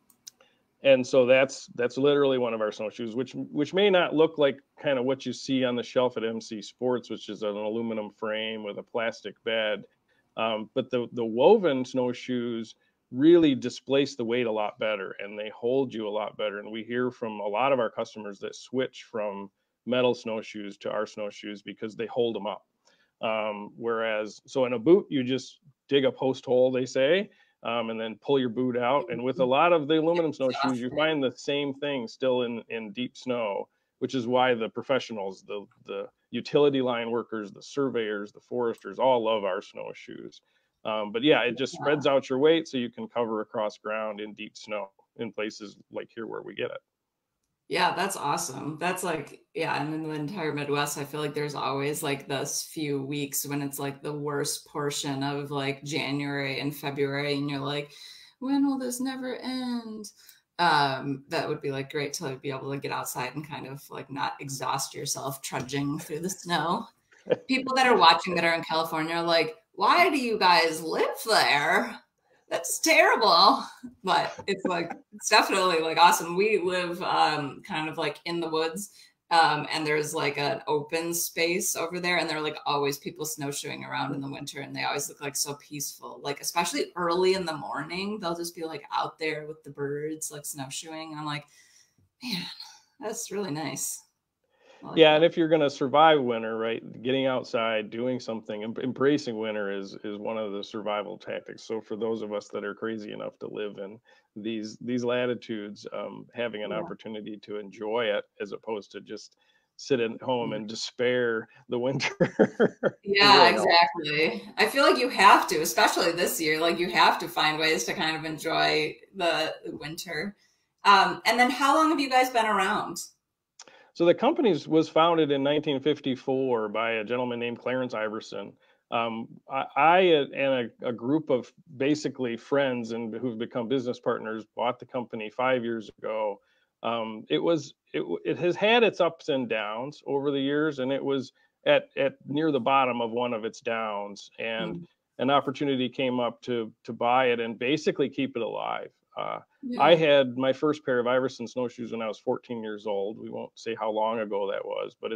And so that's literally one of our snowshoes, which may not look like kind of what you see on the shelf at MC Sports, which is an aluminum frame with a plastic bed. But the woven snowshoes really displace the weight a lot better, and they hold you a lot better. And we hear from a lot of our customers that switch from metal snowshoes to our snowshoes because they hold them up. Whereas, so in a boot, you just dig a post hole, they say, and then pull your boot out. And with a lot of the aluminum snowshoes, you find the same thing still in deep snow, which is why the professionals, the utility line workers, the surveyors, the foresters all love our snowshoes. But yeah, it just spreads out your weight so you can cover across ground in deep snow in places like here where we get it. Yeah, that's awesome. That's like, yeah, and in the entire Midwest, I feel like there's always like those few weeks when it's like the worst portion of like January and February, and you're like, when will this never end? That would be like great to like be able to get outside and kind of like not exhaust yourself trudging through the snow. People that are watching that are in California are like, why do you guys live there? That's terrible. But it's like, it's definitely like awesome. We live kind of like in the woods, and there's like an open space over there, and there are like always people snowshoeing around in the winter, and they always look like so peaceful. Like especially early in the morning, they'll just be like out there with the birds, like snowshoeing. And I'm like, man, that's really nice. Like yeah, and if you're going to survive winter, right, getting outside, doing something, embracing winter is one of the survival tactics. So for those of us that are crazy enough to live in these latitudes, having an opportunity to enjoy it as opposed to just sit at home and despair the winter. Yeah, exactly. I feel like you have to, especially this year, like you have to find ways to kind of enjoy the winter. And then how long have you guys been around? So the company was founded in 1954 by a gentleman named Clarence Iverson. I and a group of basically friends and who've become business partners bought the company 5 years ago. It has had its ups and downs over the years, and it was at near the bottom of one of its downs, and an opportunity came up to buy it and basically keep it alive. I had my first pair of Iverson snowshoes when I was 14 years old. We won't say how long ago that was, but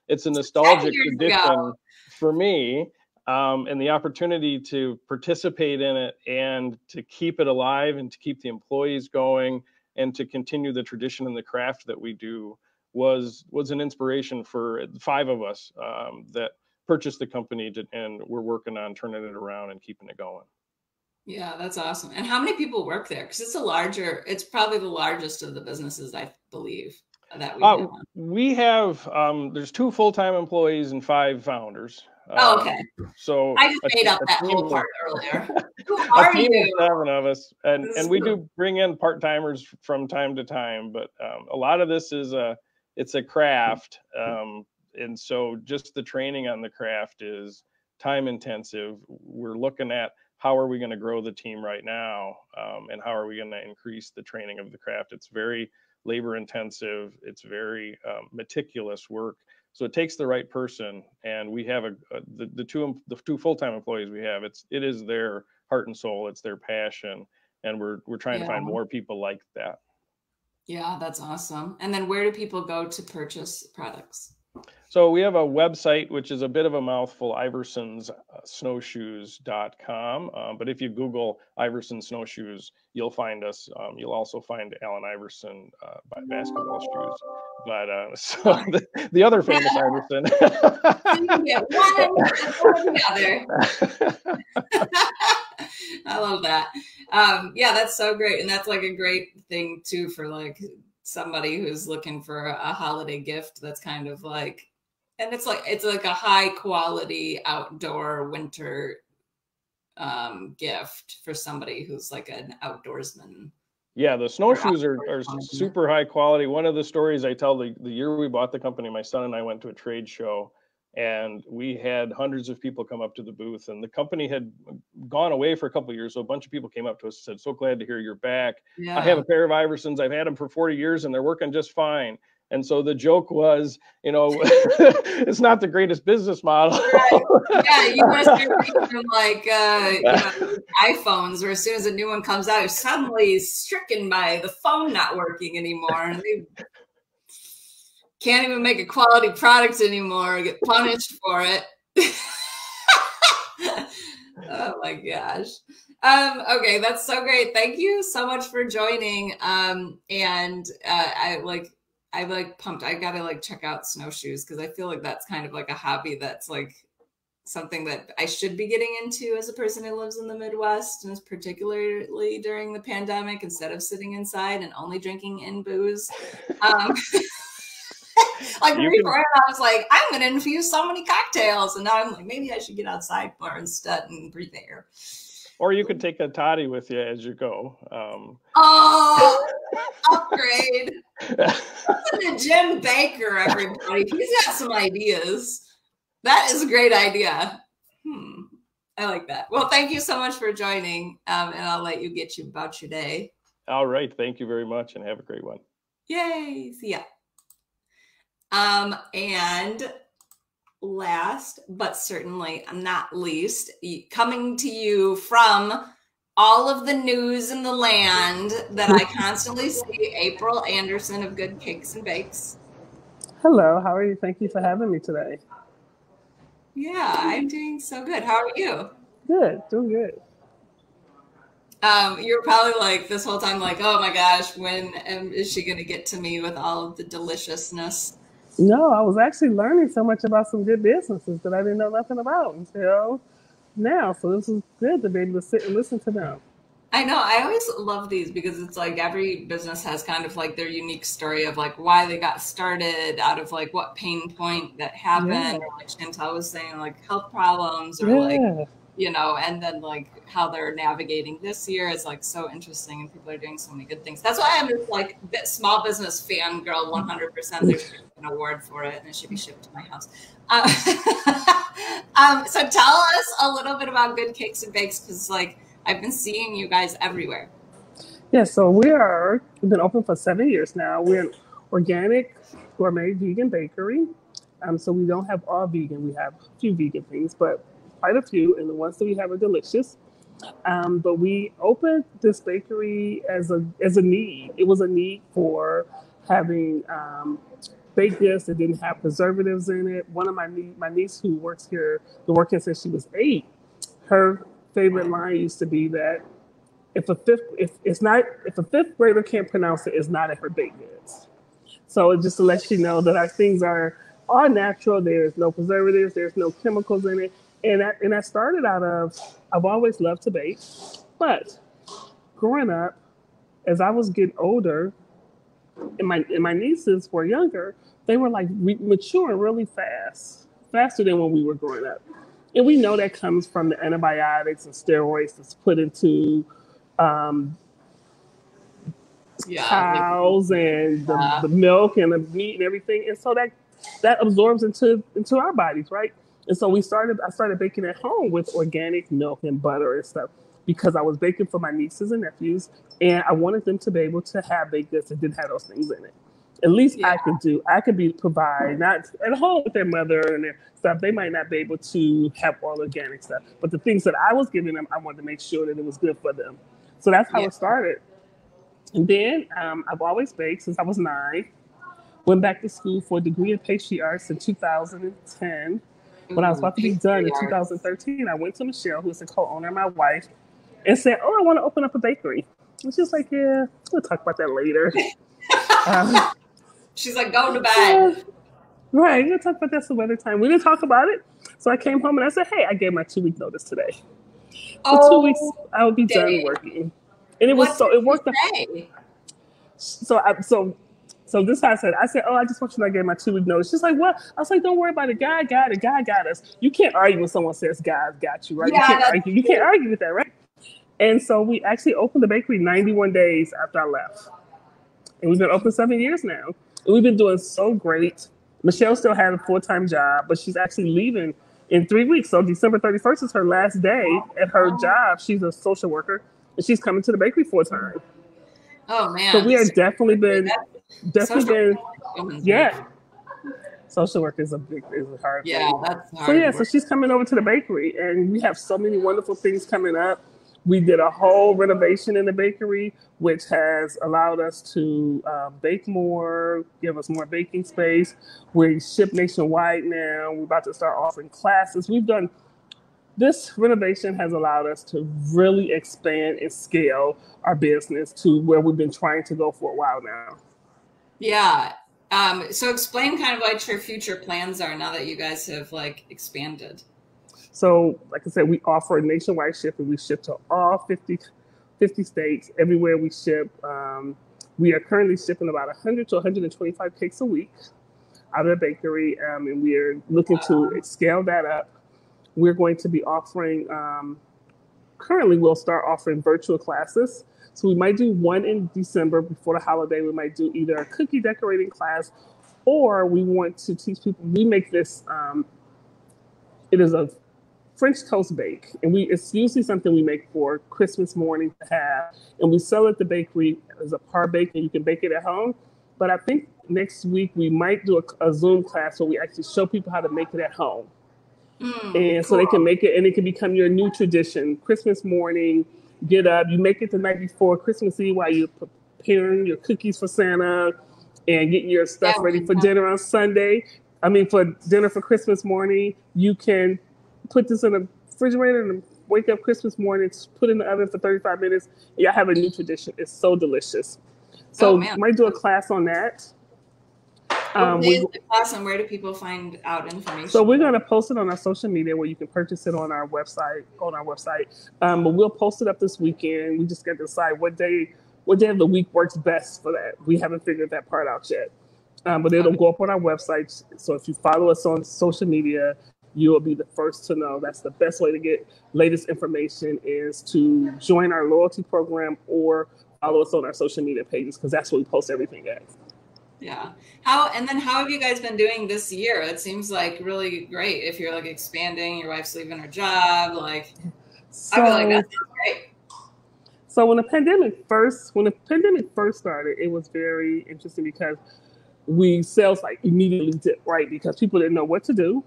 it's a nostalgic tradition for me, and the opportunity to participate in it and to keep it alive and to keep the employees going and to continue the tradition and the craft that we do was an inspiration for 5 of us that purchased the company and we're working on turning it around and keeping it going. Yeah, that's awesome. And how many people work there? Because it's probably the largest of the businesses, I believe, that we have. There's 2 full-time employees and 5 founders. Oh, okay. So I just made up that whole part earlier. Who are you? 7 of us, and we do bring in part-timers from time to time, but a lot of this is it's a craft, and so just the training on the craft is time intensive. We're looking at how are we going to grow the team right now, and how are we going to increase the training of the craft. It's very labor intensive. It's very meticulous work. So it takes the right person, and we have the 2 full-time employees we have. It is their heart and soul. It's their passion, and we're trying to find more people like that. Yeah, that's awesome. And then where do people go to purchase products? So we have a website, which is a bit of a mouthful, iversonsnowshoes.com. But if you Google Iverson Snowshoes, you'll find us. You'll also find Allen Iverson basketball shoes. But so the other famous Iverson. Yeah, one or the other. I love that. Yeah, that's so great. And that's like a great thing too for like somebody who's looking for a holiday gift that's kind of like, and it's like a high quality outdoor winter gift for somebody who's like an outdoorsman, Yeah, the snowshoes are super high quality. One of the stories I tell, the year we bought the company, my son and I went to a trade show, and we had hundreds of people come up to the booth, and the company had gone away for a couple of years. So a bunch of people came up to us and said, so glad to hear you're back. Yeah. I have a pair of Iversons. I've had them for 40 years and they're working just fine. And so the joke was, you know, it's not the greatest business model. Right. Yeah, you must be reading like you know, iPhones, where as soon as a new one comes out, you're suddenly stricken by the phone not working anymore, and they can't even make a quality product anymore, get punished for it. Oh my gosh. Okay, that's so great. Thank you so much for joining. And I like pumped. I gotta like check out snowshoes, because I feel like that's kind of like a hobby that's like something that I should be getting into as a person who lives in the Midwest, and is particularly during the pandemic, instead of sitting inside and only drinking InBooze. Like before, I was like, I'm gonna infuse so many cocktails, and now I'm like, maybe I should get outside more instead and breathe air. Or you could take a toddy with you as you go. Oh, upgrade. Listen to Jim Baker, everybody. He's got some ideas. That is a great idea. I like that. Well, thank you so much for joining, and I'll let you get about your day. All right. Thank you very much, and have a great one. Yay. See ya. And last, but certainly not least, coming to you from all of the news in the land that I constantly see, April Anderson of Good Cakes and Bakes. Hello, how are you? Thank you for having me today. Yeah, I'm doing so good. How are you? Good, doing good. You're probably like this whole time like, oh my gosh, when is she going to get to me with all of the deliciousness? No, I was actually learning so much about some good businesses that I didn't know nothing about until now. So this is good to be able to sit and listen to them. I know. I always love these, because it's like every business has kind of like their unique story of like why they got started, out of like what pain point that happened. Yeah. Or like Chantal was saying, like health problems, or like, you know, and then like how they're navigating this year is like so interesting, and people are doing so many good things. That's why I'm just like small business fangirl 100%. There should be an award for it, and it should be shipped to my house. So tell us a little bit about Good Cakes and Bakes, because like I've been seeing you guys everywhere. Yeah, so we've been open for 7 years now. We're an organic gourmet vegan bakery. So we don't have all vegan. We have a few vegan things, but quite a few, and the ones that we have are delicious. But we opened this bakery as a need. It was a need for having baked goods that didn't have preservatives in it. One of my niece who works here, been working since she was 8. Her favorite line used to be that if a fifth grader can't pronounce it, it's not in her baked goods. So it just to let you know that our things are all natural. There's no preservatives. There's no chemicals in it. And I started out of, I've always loved to bake, but growing up, as I was getting older, and my nieces were younger, they were like maturing really fast, faster than when we were growing up. And we know that comes from the antibiotics and steroids that's put into cows and the milk and the meat and everything. And so that absorbs into our bodies, right? And so I started baking at home with organic milk and butter and stuff, because I was baking for my nieces and nephews, and I wanted them to be able to have baked goods that didn't have those things in it. At least I could provide, not at home with their mother and their stuff. They might not be able to have all organic stuff, but the things that I was giving them, I wanted to make sure that it was good for them. So that's how it started. And then I've always baked since I was 9. Went back to school for a degree in pastry arts in 2010. When I was about to be done in 2013, I went to Michelle, who is the co-owner, my wife, and said, "Oh, I want to open up a bakery." And she's like, "Yeah, we'll talk about that later." She's like, "Go to bed." Right, we'll talk about that some other time. We didn't talk about it. So I came home and I said, "Hey, I gave my 2-week notice today. For 2 weeks, I would be done working." And it worked. So this is how I said, "Oh, I just want you to know I gave my 2-week notice." She's like, "What?" I was like, "Don't worry about it. God got it. God got us." You can't argue when someone says God's got you, right? You can't argue with that, right? And so we actually opened the bakery 91 days after I left. And we've been open 7 years now. And we've been doing so great. Michelle still had a full-time job, but she's actually leaving in 3 weeks. So December 31st is her last day at her job. She's a social worker, and she's coming to the bakery full-time. Oh, man. So we have definitely been, yeah. Social work is a hard thing. That's hard. So yeah, so she's coming over to the bakery, and we have so many wonderful things coming up. We did a whole renovation in the bakery, which has allowed us to bake more, give us more baking space. We ship nationwide now. We're about to start offering classes. This renovation has allowed us to really expand and scale our business to where we've been trying to go for a while now. Yeah. So explain kind of what your future plans are now that you guys have like expanded. So, like I said, we offer nationwide shipping. We ship to all 50 states, everywhere we ship. We are currently shipping about 100 to 125 cakes a week out of the bakery, and we are looking to scale that up. We're going to be offering, currently we'll start offering virtual classes. So we might do one in December before the holiday. We might do either a cookie decorating class, or we want to teach people, we make this, it is a French toast bake, and it's usually something we make for Christmas morning to have, and we sell it at the bakery as a par bake, and you can bake it at home. But I think next week we might do a Zoom class where we actually show people how to make it at home. And so they can make it, and it can become your new tradition. Christmas morning, get up, you make it the night before Christmas Eve while you're preparing your cookies for Santa and getting your stuff ready for dinner on Sunday. For dinner for Christmas morning, you can put this in the refrigerator and wake up Christmas morning, put it in the oven for 35 minutes. And y'all have a new tradition. It's so delicious. So might do a class on that. What is the class, and where do people find out information? So we're going to post it on our social media where you can purchase it on our website. But we'll post it up this weekend. We just got to decide what day of the week works best for that. We haven't figured that part out yet. But it'll go up on our website. So if you follow us on social media, you will be the first to know. That's the best way to get latest information, is to join our loyalty program or follow us on our social media pages, because that's where we post everything at. Yeah. How have you guys been doing this year? It seems like really great. If you're like expanding, your wife's leaving her job, I feel like that's great. So when the pandemic first started, it was very interesting because sales immediately dipped, right? Because people didn't know what to do.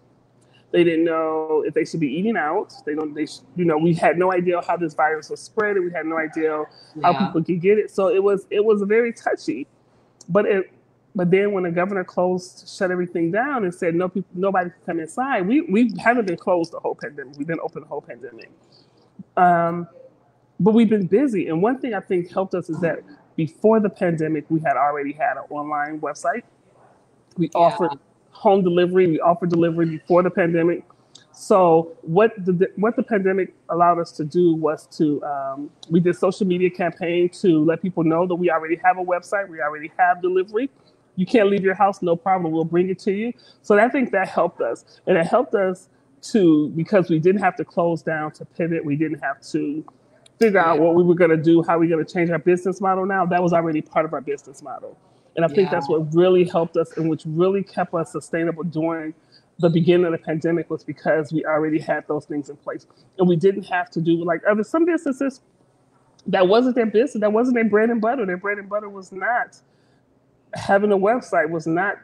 They didn't know if they should be eating out. We had no idea how this virus was spreading. We had no idea how people could get it. So it was very touchy. But then when the governor shut everything down and said nobody can come inside, we haven't been closed the whole pandemic. We've been open the whole pandemic. But we've been busy. And one thing I think helped us is that before the pandemic, we had already had an online website. We offered home delivery. We offered delivery before the pandemic. So what the pandemic allowed us to do was we did social media campaign to let people know that we already have a website. We already have delivery. You can't leave your house, no problem. We'll bring it to you. So I think that helped us. And it helped us because we didn't have to close down to pivot. We didn't have to figure out what we were going to do, how we're going to change our business model now. That was already part of our business model. And I think that's what really helped us, and which really kept us sustainable during the beginning of the pandemic, was because we already had those things in place. And we didn't have to do some businesses, that wasn't their business. That wasn't their bread and butter. Their bread and butter was not having a website, was not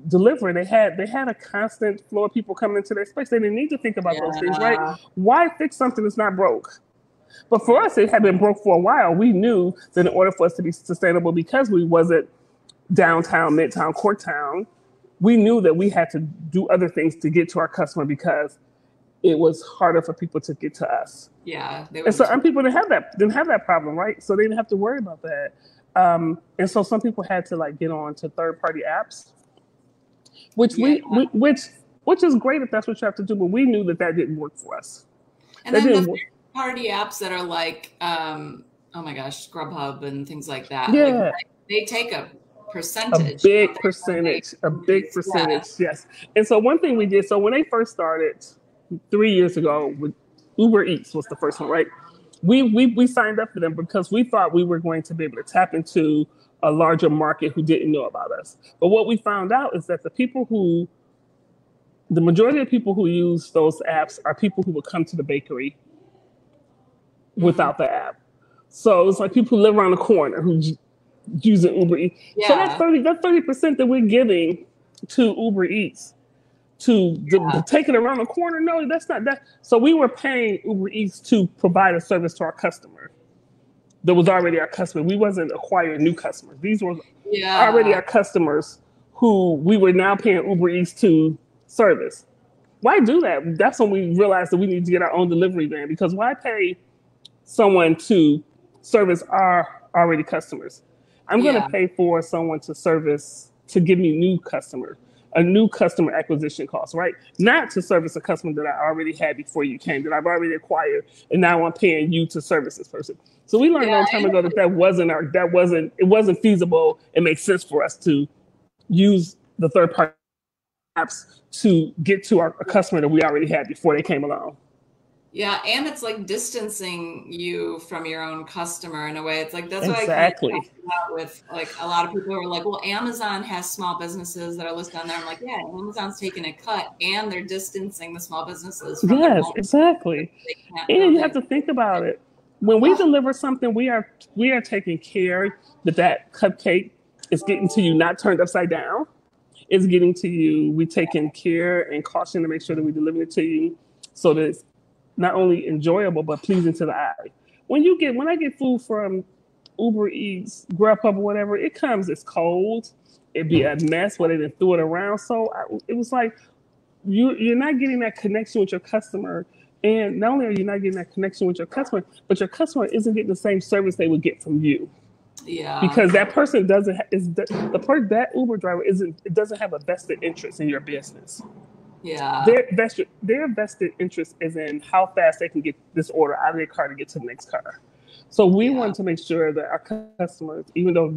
delivering. They had a constant flow of people coming into their space. They didn't need to think about those things, right? Why fix something that's not broke? But for us, it had been broke for a while. We knew that in order for us to be sustainable, because we wasn't downtown, midtown, core town, we knew that we had to do other things to get to our customer, because it was harder for people to get to us. Yeah. And so some people didn't have that problem, right? So they didn't have to worry about that. And so some people had to get on to third-party apps, which which is great if that's what you have to do. But we knew that didn't work for us. And then the third-party apps that are oh my gosh, Grubhub and things like that. Yeah. They take a percentage. A big percentage. Yes. And so one thing we did, so when they first started 3 years ago, with Uber Eats was the first one, right? we signed up for them because we thought we were going to be able to tap into a larger market who didn't know about us. But what we found out is that the majority of people who use those apps are people who would come to the bakery without the app. So it's like people who live around the corner who using Uber Eats. Yeah. So that's 30% that we're giving to Uber Eats to take it around the corner. No, that's not that. So we were paying Uber Eats to provide a service to our customer that was already our customer. We wasn't acquiring new customers. These were already our customers who we were now paying Uber Eats to service. Why do that? That's when we realized that we need to get our own delivery van, because why pay someone to service our already customers? I'm going to pay for someone to give me a new customer acquisition cost, right? Not to service a customer that I already had before you came, that I've already acquired, and now I'm paying you to service this person. So we learned a long time ago that it wasn't feasible. It makes sense for us to use the third party apps to get to a customer that we already had before they came along. Yeah, and it's like distancing you from your own customer in a way. It's like that's exactly. why I kind of talk about with like a lot of people who are like, well, Amazon has small businesses that are listed on there. I'm like, yeah, Amazon's taking a cut and they're distancing the small businesses from yes, exactly. And you have to think about it. When we deliver something, we are taking care that cupcake is getting to you, not turned upside down. It's getting to you. We're taking care and caution to make sure that we deliver it to you so that it's not only enjoyable, but pleasing to the eye. When I get food from Uber Eats, Grubhub, or whatever, it comes, it's cold. It'd be a mess where they didn't throw it around. So it was like, you're not getting that connection with your customer. And not only are you not getting that connection with your customer, but your customer isn't getting the same service they would get from you. Yeah. Because that person that Uber driver doesn't have a vested interest in your business. Yeah. Their vested interest is in how fast they can get this order out of their car to get to the next car. So we wanted to make sure that our customers, even though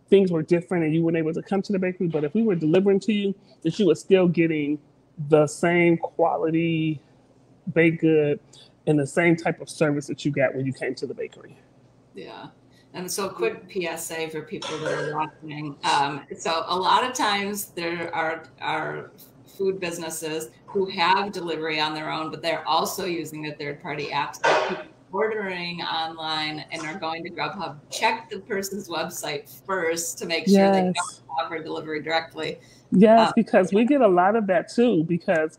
things were different and you weren't able to come to the bakery, but if we were delivering to you, that you were still getting the same quality baked good and the same type of service that you got when you came to the bakery. Yeah. And so quick PSA for people that are watching. So a lot of times there are food businesses who have delivery on their own, but they're also using a third-party app. So people ordering online and are going to Grubhub, check the person's website first to make sure they don't offer delivery directly. Yes, because we get a lot of that too, because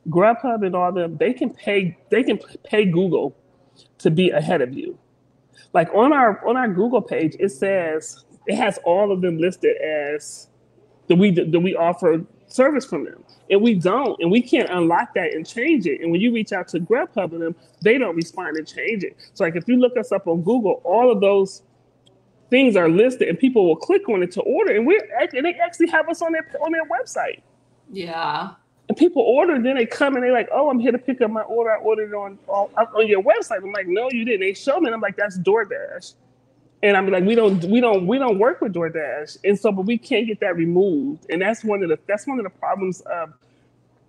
Grubhub and all them, they can pay Google to be ahead of you. Like on our Google page, it has all of them listed as that we offer service from them, and we don't, and we can't unlock that and change it. And when you reach out to Grubhub and them, they don't respond and change it. So like if you look us up on Google, all of those things are listed, and people will click on it to order, and they actually have us on their website. Yeah. And people order, then they come and they're like, "Oh, I'm here to pick up my order. I ordered it on your website." I'm like, "No, you didn't." They show me, and I'm like, "That's DoorDash." And I'm like, "We don't work with DoorDash," and so, but we can't get that removed. And that's one of the problems of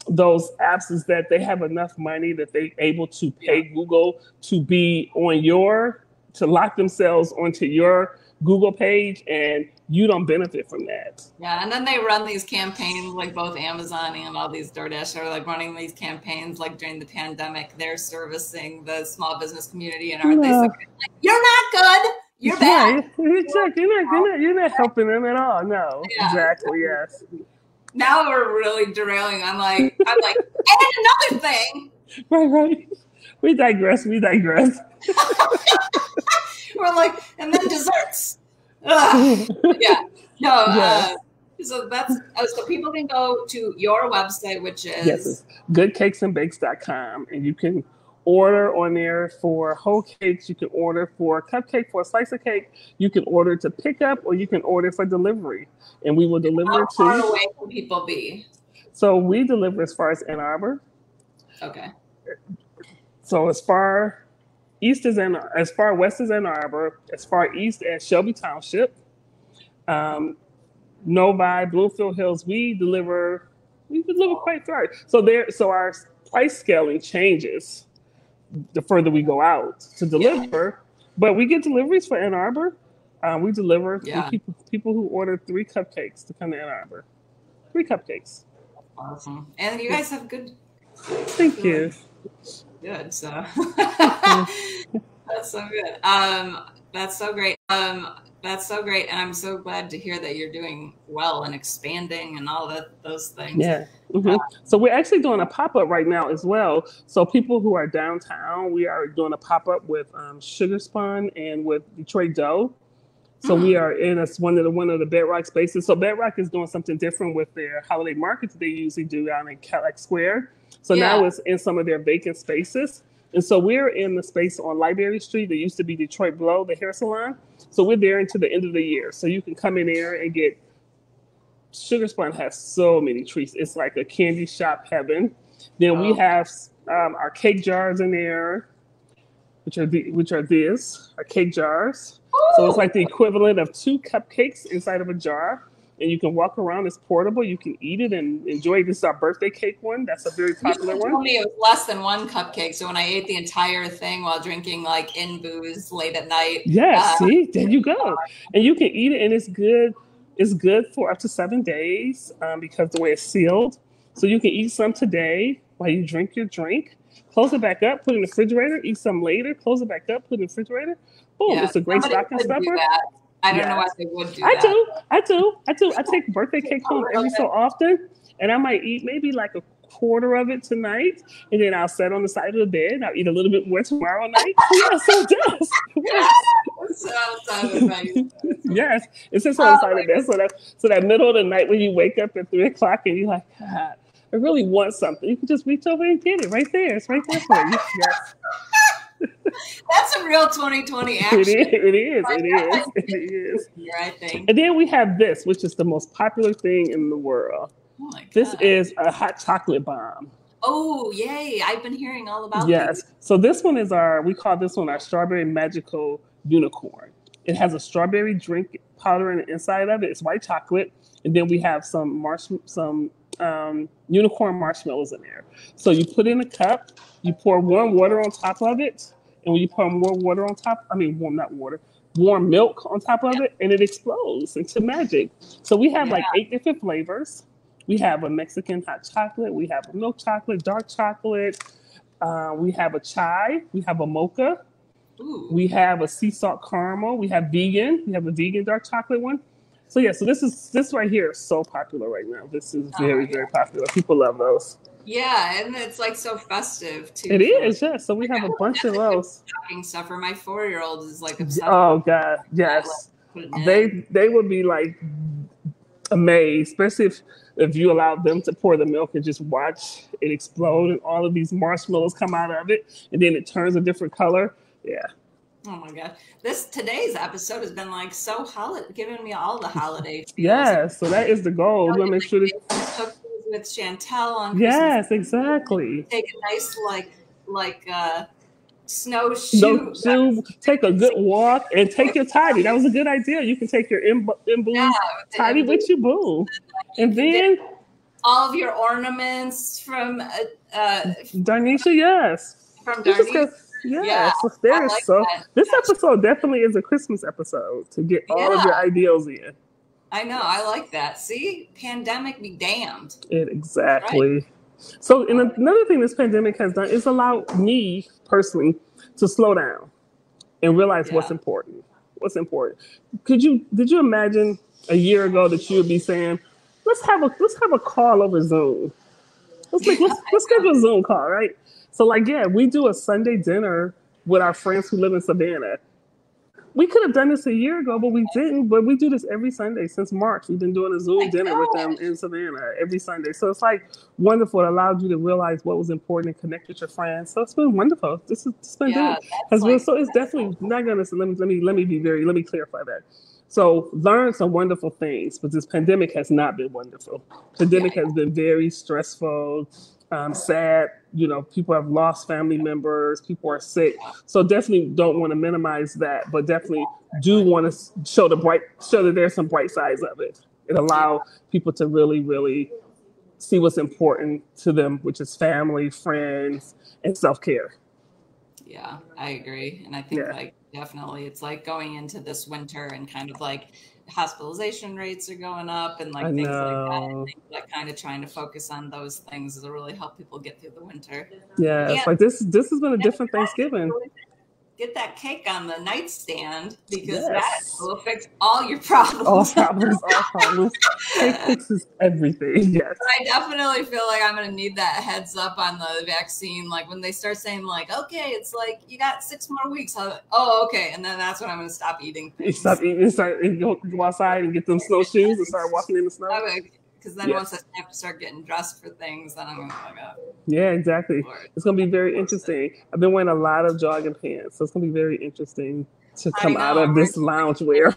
those apps, is that they have enough money that they're able to pay Google to be to lock themselves onto your Google page, and you don't benefit from that. Yeah, and then they run these campaigns, like both Amazon and all these DoorDash are like running these campaigns, like during the pandemic, they're servicing the small business community, and aren't they so good? Like, you're not good, you're bad. You're not helping them at all. No, exactly, yes. Now we're really derailing. I'm like, and another thing. Right. We digress. We're like, and then desserts. Yeah. No. So so people can go to your website, which is goodcakesandbakes.com, and you can order on there for whole cakes. You can order for a cupcake, for a slice of cake. You can order to pick up, or you can order for delivery, and we will deliver How to you. How far away can people be? So we deliver as far as Ann Arbor. Okay. So as far west as Ann Arbor, as far east as Shelby Township, Novi, Bloomfield Hills, we deliver quite far. So our price scaling changes the further we go out to deliver. But we get deliveries for Ann Arbor. We deliver people who order 3 cupcakes to come to Ann Arbor. 3 cupcakes. Awesome. And you guys have good. Thank you. Good. So that's so good. That's so great. That's so great. And I'm so glad to hear that you're doing well and expanding and all those things. Yeah. So we're actually doing a pop-up right now as well. So people who are downtown, we are doing a pop-up with Sugar Spun and with Detroit Dough. So we are in one of the Bedrock spaces. So Bedrock is doing something different with their holiday markets they usually do down in Cadillac Square. So now it's in some of their vacant spaces. And so we're in the space on Library Street that used to be Detroit Blow, the hair salon. So we're there until the end of the year. So you can come in there and get, Sugar Spun has so many treats. It's like a candy shop heaven. Then we have our cake jars in there, which are our cake jars. So it's like the equivalent of 2 cupcakes inside of a jar. And you can walk around. It's portable. You can eat it and enjoy it. This is our birthday cake one. That's a very popular one. You told me it was less than 1 cupcake. So when I ate the entire thing while drinking like InBooze late at night. See, there you go. And you can eat it, and it's good. It's good for up to 7 days because the way it's sealed. So you can eat some today while you drink your drink. Close it back up, put it in the refrigerator, eat some later, close it back up, put it in the refrigerator. Boom, it's a great stocking stuffer. I don't know why they would do that. I do. I take birthday cake home every so often, and I might eat maybe like a quarter of it tonight, and then I'll set on the side of the bed, and I'll eat a little bit more tomorrow night. So it does. Yes, it sits on the side of the bed. So that middle of the night when you wake up at 3 o'clock and you're like, God, I really want something. You can just reach over and get it right there. It's right there for you. Yes. That's a real 2020 action. It is. I think. And then we have this, which is the most popular thing in the world. Oh my God. This is a hot chocolate bomb. Oh, yay. I've been hearing all about Yes. these. So this one is we call this one our Strawberry Magical Unicorn. It has a strawberry drink powder in the inside of it. It's white chocolate. And then we have some unicorn marshmallows in there. So you put in a cup, you pour warm water on top of it. And when you pour more water on top, warm milk on top of it, and it explodes into magic. So we have like 8 different flavors. We have a Mexican hot chocolate. We have a milk chocolate, dark chocolate. We have a chai. We have a mocha. Ooh. We have a sea salt caramel. We have vegan. We have a vegan dark chocolate one. So so this right here is so popular right now. This is very popular. People love those. Yeah, and it's like so festive too. It is, yes. So we have a bunch of those. Stocking stuffer. My 4-year-old is like obsessed. Oh God, yes. They would be like amazed, especially if you allow them to pour the milk and just watch it explode and all of these marshmallows come out of it, and then it turns a different color. Yeah. Oh my God! Today's episode has been like so giving me all the holiday. Yes, so that is the goal. We want to make sure that with Chantel on. Yes, exactly. Take a nice snowshoe. Take a good walk and take your tidy. That was a good idea. You can take your InBooze tidy with you, boom. And then all of your ornaments from Darnishous, yes. From Darnishous. Yes, this episode definitely is a Christmas episode to get all of your ideals in. I know, I like that. See, pandemic be damned. Exactly. Right? So, another thing this pandemic has done is allowed me personally to slow down and realize what's important. What's important? Did you imagine a year ago that you would be saying, let's have a call over Zoom. Let's schedule a Zoom call, right? So we do a Sunday dinner with our friends who live in Savannah. We could have done this a year ago, but we didn't. But we do this every Sunday since March. We've been doing a Zoom dinner with them in Savannah every Sunday. So it's wonderful. It allowed you to realize what was important and connect with your friends. So it's been wonderful. This pandemic has been so. It's definitely not gonna. Let me clarify that. So learn some wonderful things, but this pandemic has not been wonderful. Pandemic has been very stressful. Sad, people have lost family members, people are sick. So definitely don't want to minimize that, but definitely do want to show that there's some bright sides of it. It allows people to really, really see what's important to them, which is family, friends, and self-care. Yeah, I agree. And I think like definitely it's like going into this winter and kind of like hospitalization rates are going up and like things like that. And like kind of trying to focus on those things will really help people get through the winter. Yeah, it's like this has been a different Thanksgiving. Get that cake on the nightstand because that will fix all your problems. All problems. Cake fixes everything. Yes. I definitely feel like I'm going to need that heads up on the vaccine. Like when they start saying like, okay, it's like you got 6 more weeks. Oh, okay. And then that's when I'm going to stop eating things. You stop eating, go outside and get them snowshoes and start walking in the snow. Okay. Because then once I have to start getting dressed for things, then I'm going to fuck up. Yeah, exactly. It's going to be very interesting. I've been wearing a lot of jogging pants, so it's going to be very interesting to come out of this loungewear.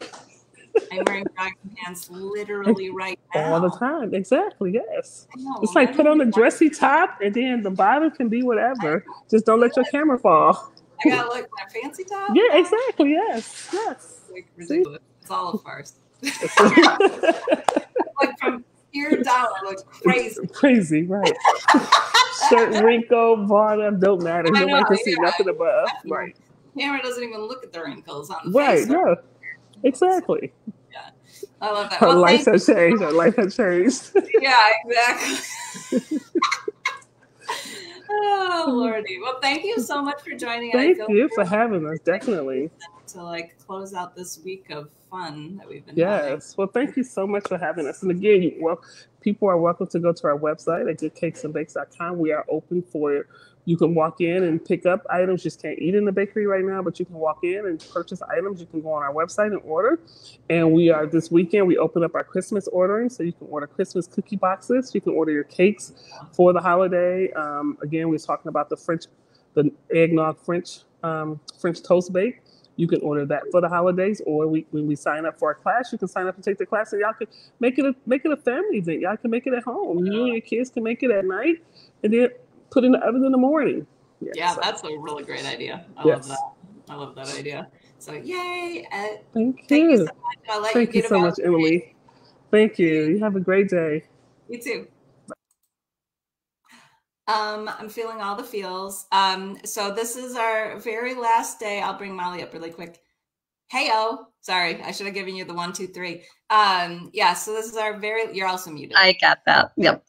I'm wearing jogging pants literally right now. All the time. Exactly, yes. It's like put on a dressy top, and then the bottom can be whatever. Just don't let your camera fall. I got like my fancy top? Yeah, exactly, yes. Like, ridiculous. It's all a farce. Like from here down, I look crazy. It's crazy, right. Shirt wrinkle, bottom, don't matter. Nobody can see nothing above. Right. Camera doesn't even look at the wrinkles on the Right, face. yeah. Exactly. Yeah. I love that. Her life has changed. Her life has changed. Yeah, exactly. Oh, Lordy. Well, thank you so much for joining us. Thank you for having us, definitely. To like close out this week of fun that we've been having. Well, thank you so much for having us. And again, people are welcome to go to our website at goodcakesandbakes.com. We are open for it. You can walk in and pick up items. You just can't eat in the bakery right now, but you can walk in and purchase items. You can go on our website and order. And this weekend, we open up our Christmas ordering. So you can order Christmas cookie boxes. You can order your cakes for the holiday. Again, we're talking about the eggnog French toast bake. You can order that for the holidays, or when we sign up for a class, you can sign up and take the class, and y'all can make it a family event. Y'all can make it at home. You and your kids can make it at night, and then put in the oven in the morning. Yeah, that's a really great idea. I love that. I love that idea. So yay! Thank you so much. I'll let Thank you so much, Emily. Thank you. You have a great day. You too. I'm feeling all the feels. So this is our very last day. I'll bring Molly up really quick. Hey-o. Sorry, I should have given you the 1, 2, 3. Yeah, so this is you're also muted. I got that. Yep.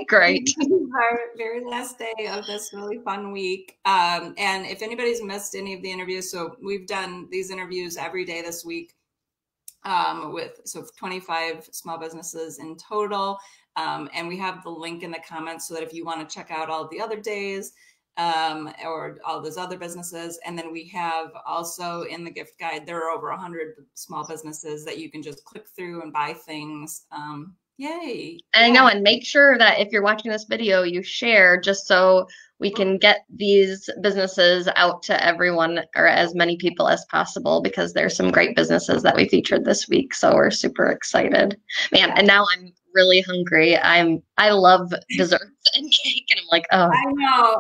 Great. This is our very last day of this really fun week. And if anybody's missed any of the interviews, so we've done these interviews every day this week with 25 small businesses in total. And we have the link in the comments so that if you want to check out all the other days or all those other businesses. And then we have also in the gift guide, there are over 100 small businesses that you can just click through and buy things. Yay. I know. And make sure that if you're watching this video, you share just so we can get these businesses out to everyone or as many people as possible, because there's some great businesses that we featured this week. So we're super excited, man. And now I'm really hungry. I love desserts and cake, and I'm like, oh.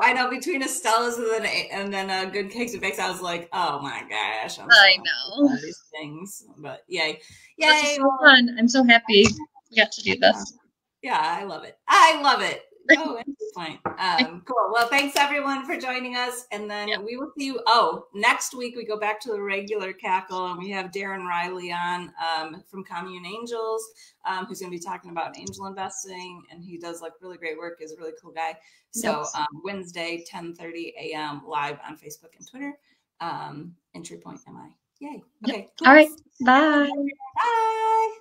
I know. Between Estellas and then Good Cakes and Bakes, I was like, oh my gosh. I know. All these things, but yay. This is so fun. I'm so happy we got to do this. Yeah, I love it. Oh, EntryPoint. Cool. Well, thanks everyone for joining us. And then we will see you. Next week we go back to the regular Cackle, and we have Darren Riley on from Commune Angels, who's going to be talking about angel investing, and he does like really great work. He's a really cool guy. So Wednesday, 10:30 a.m. live on Facebook and Twitter. EntryPoint MI. Yay. Okay. Cool. All right. Bye. Bye.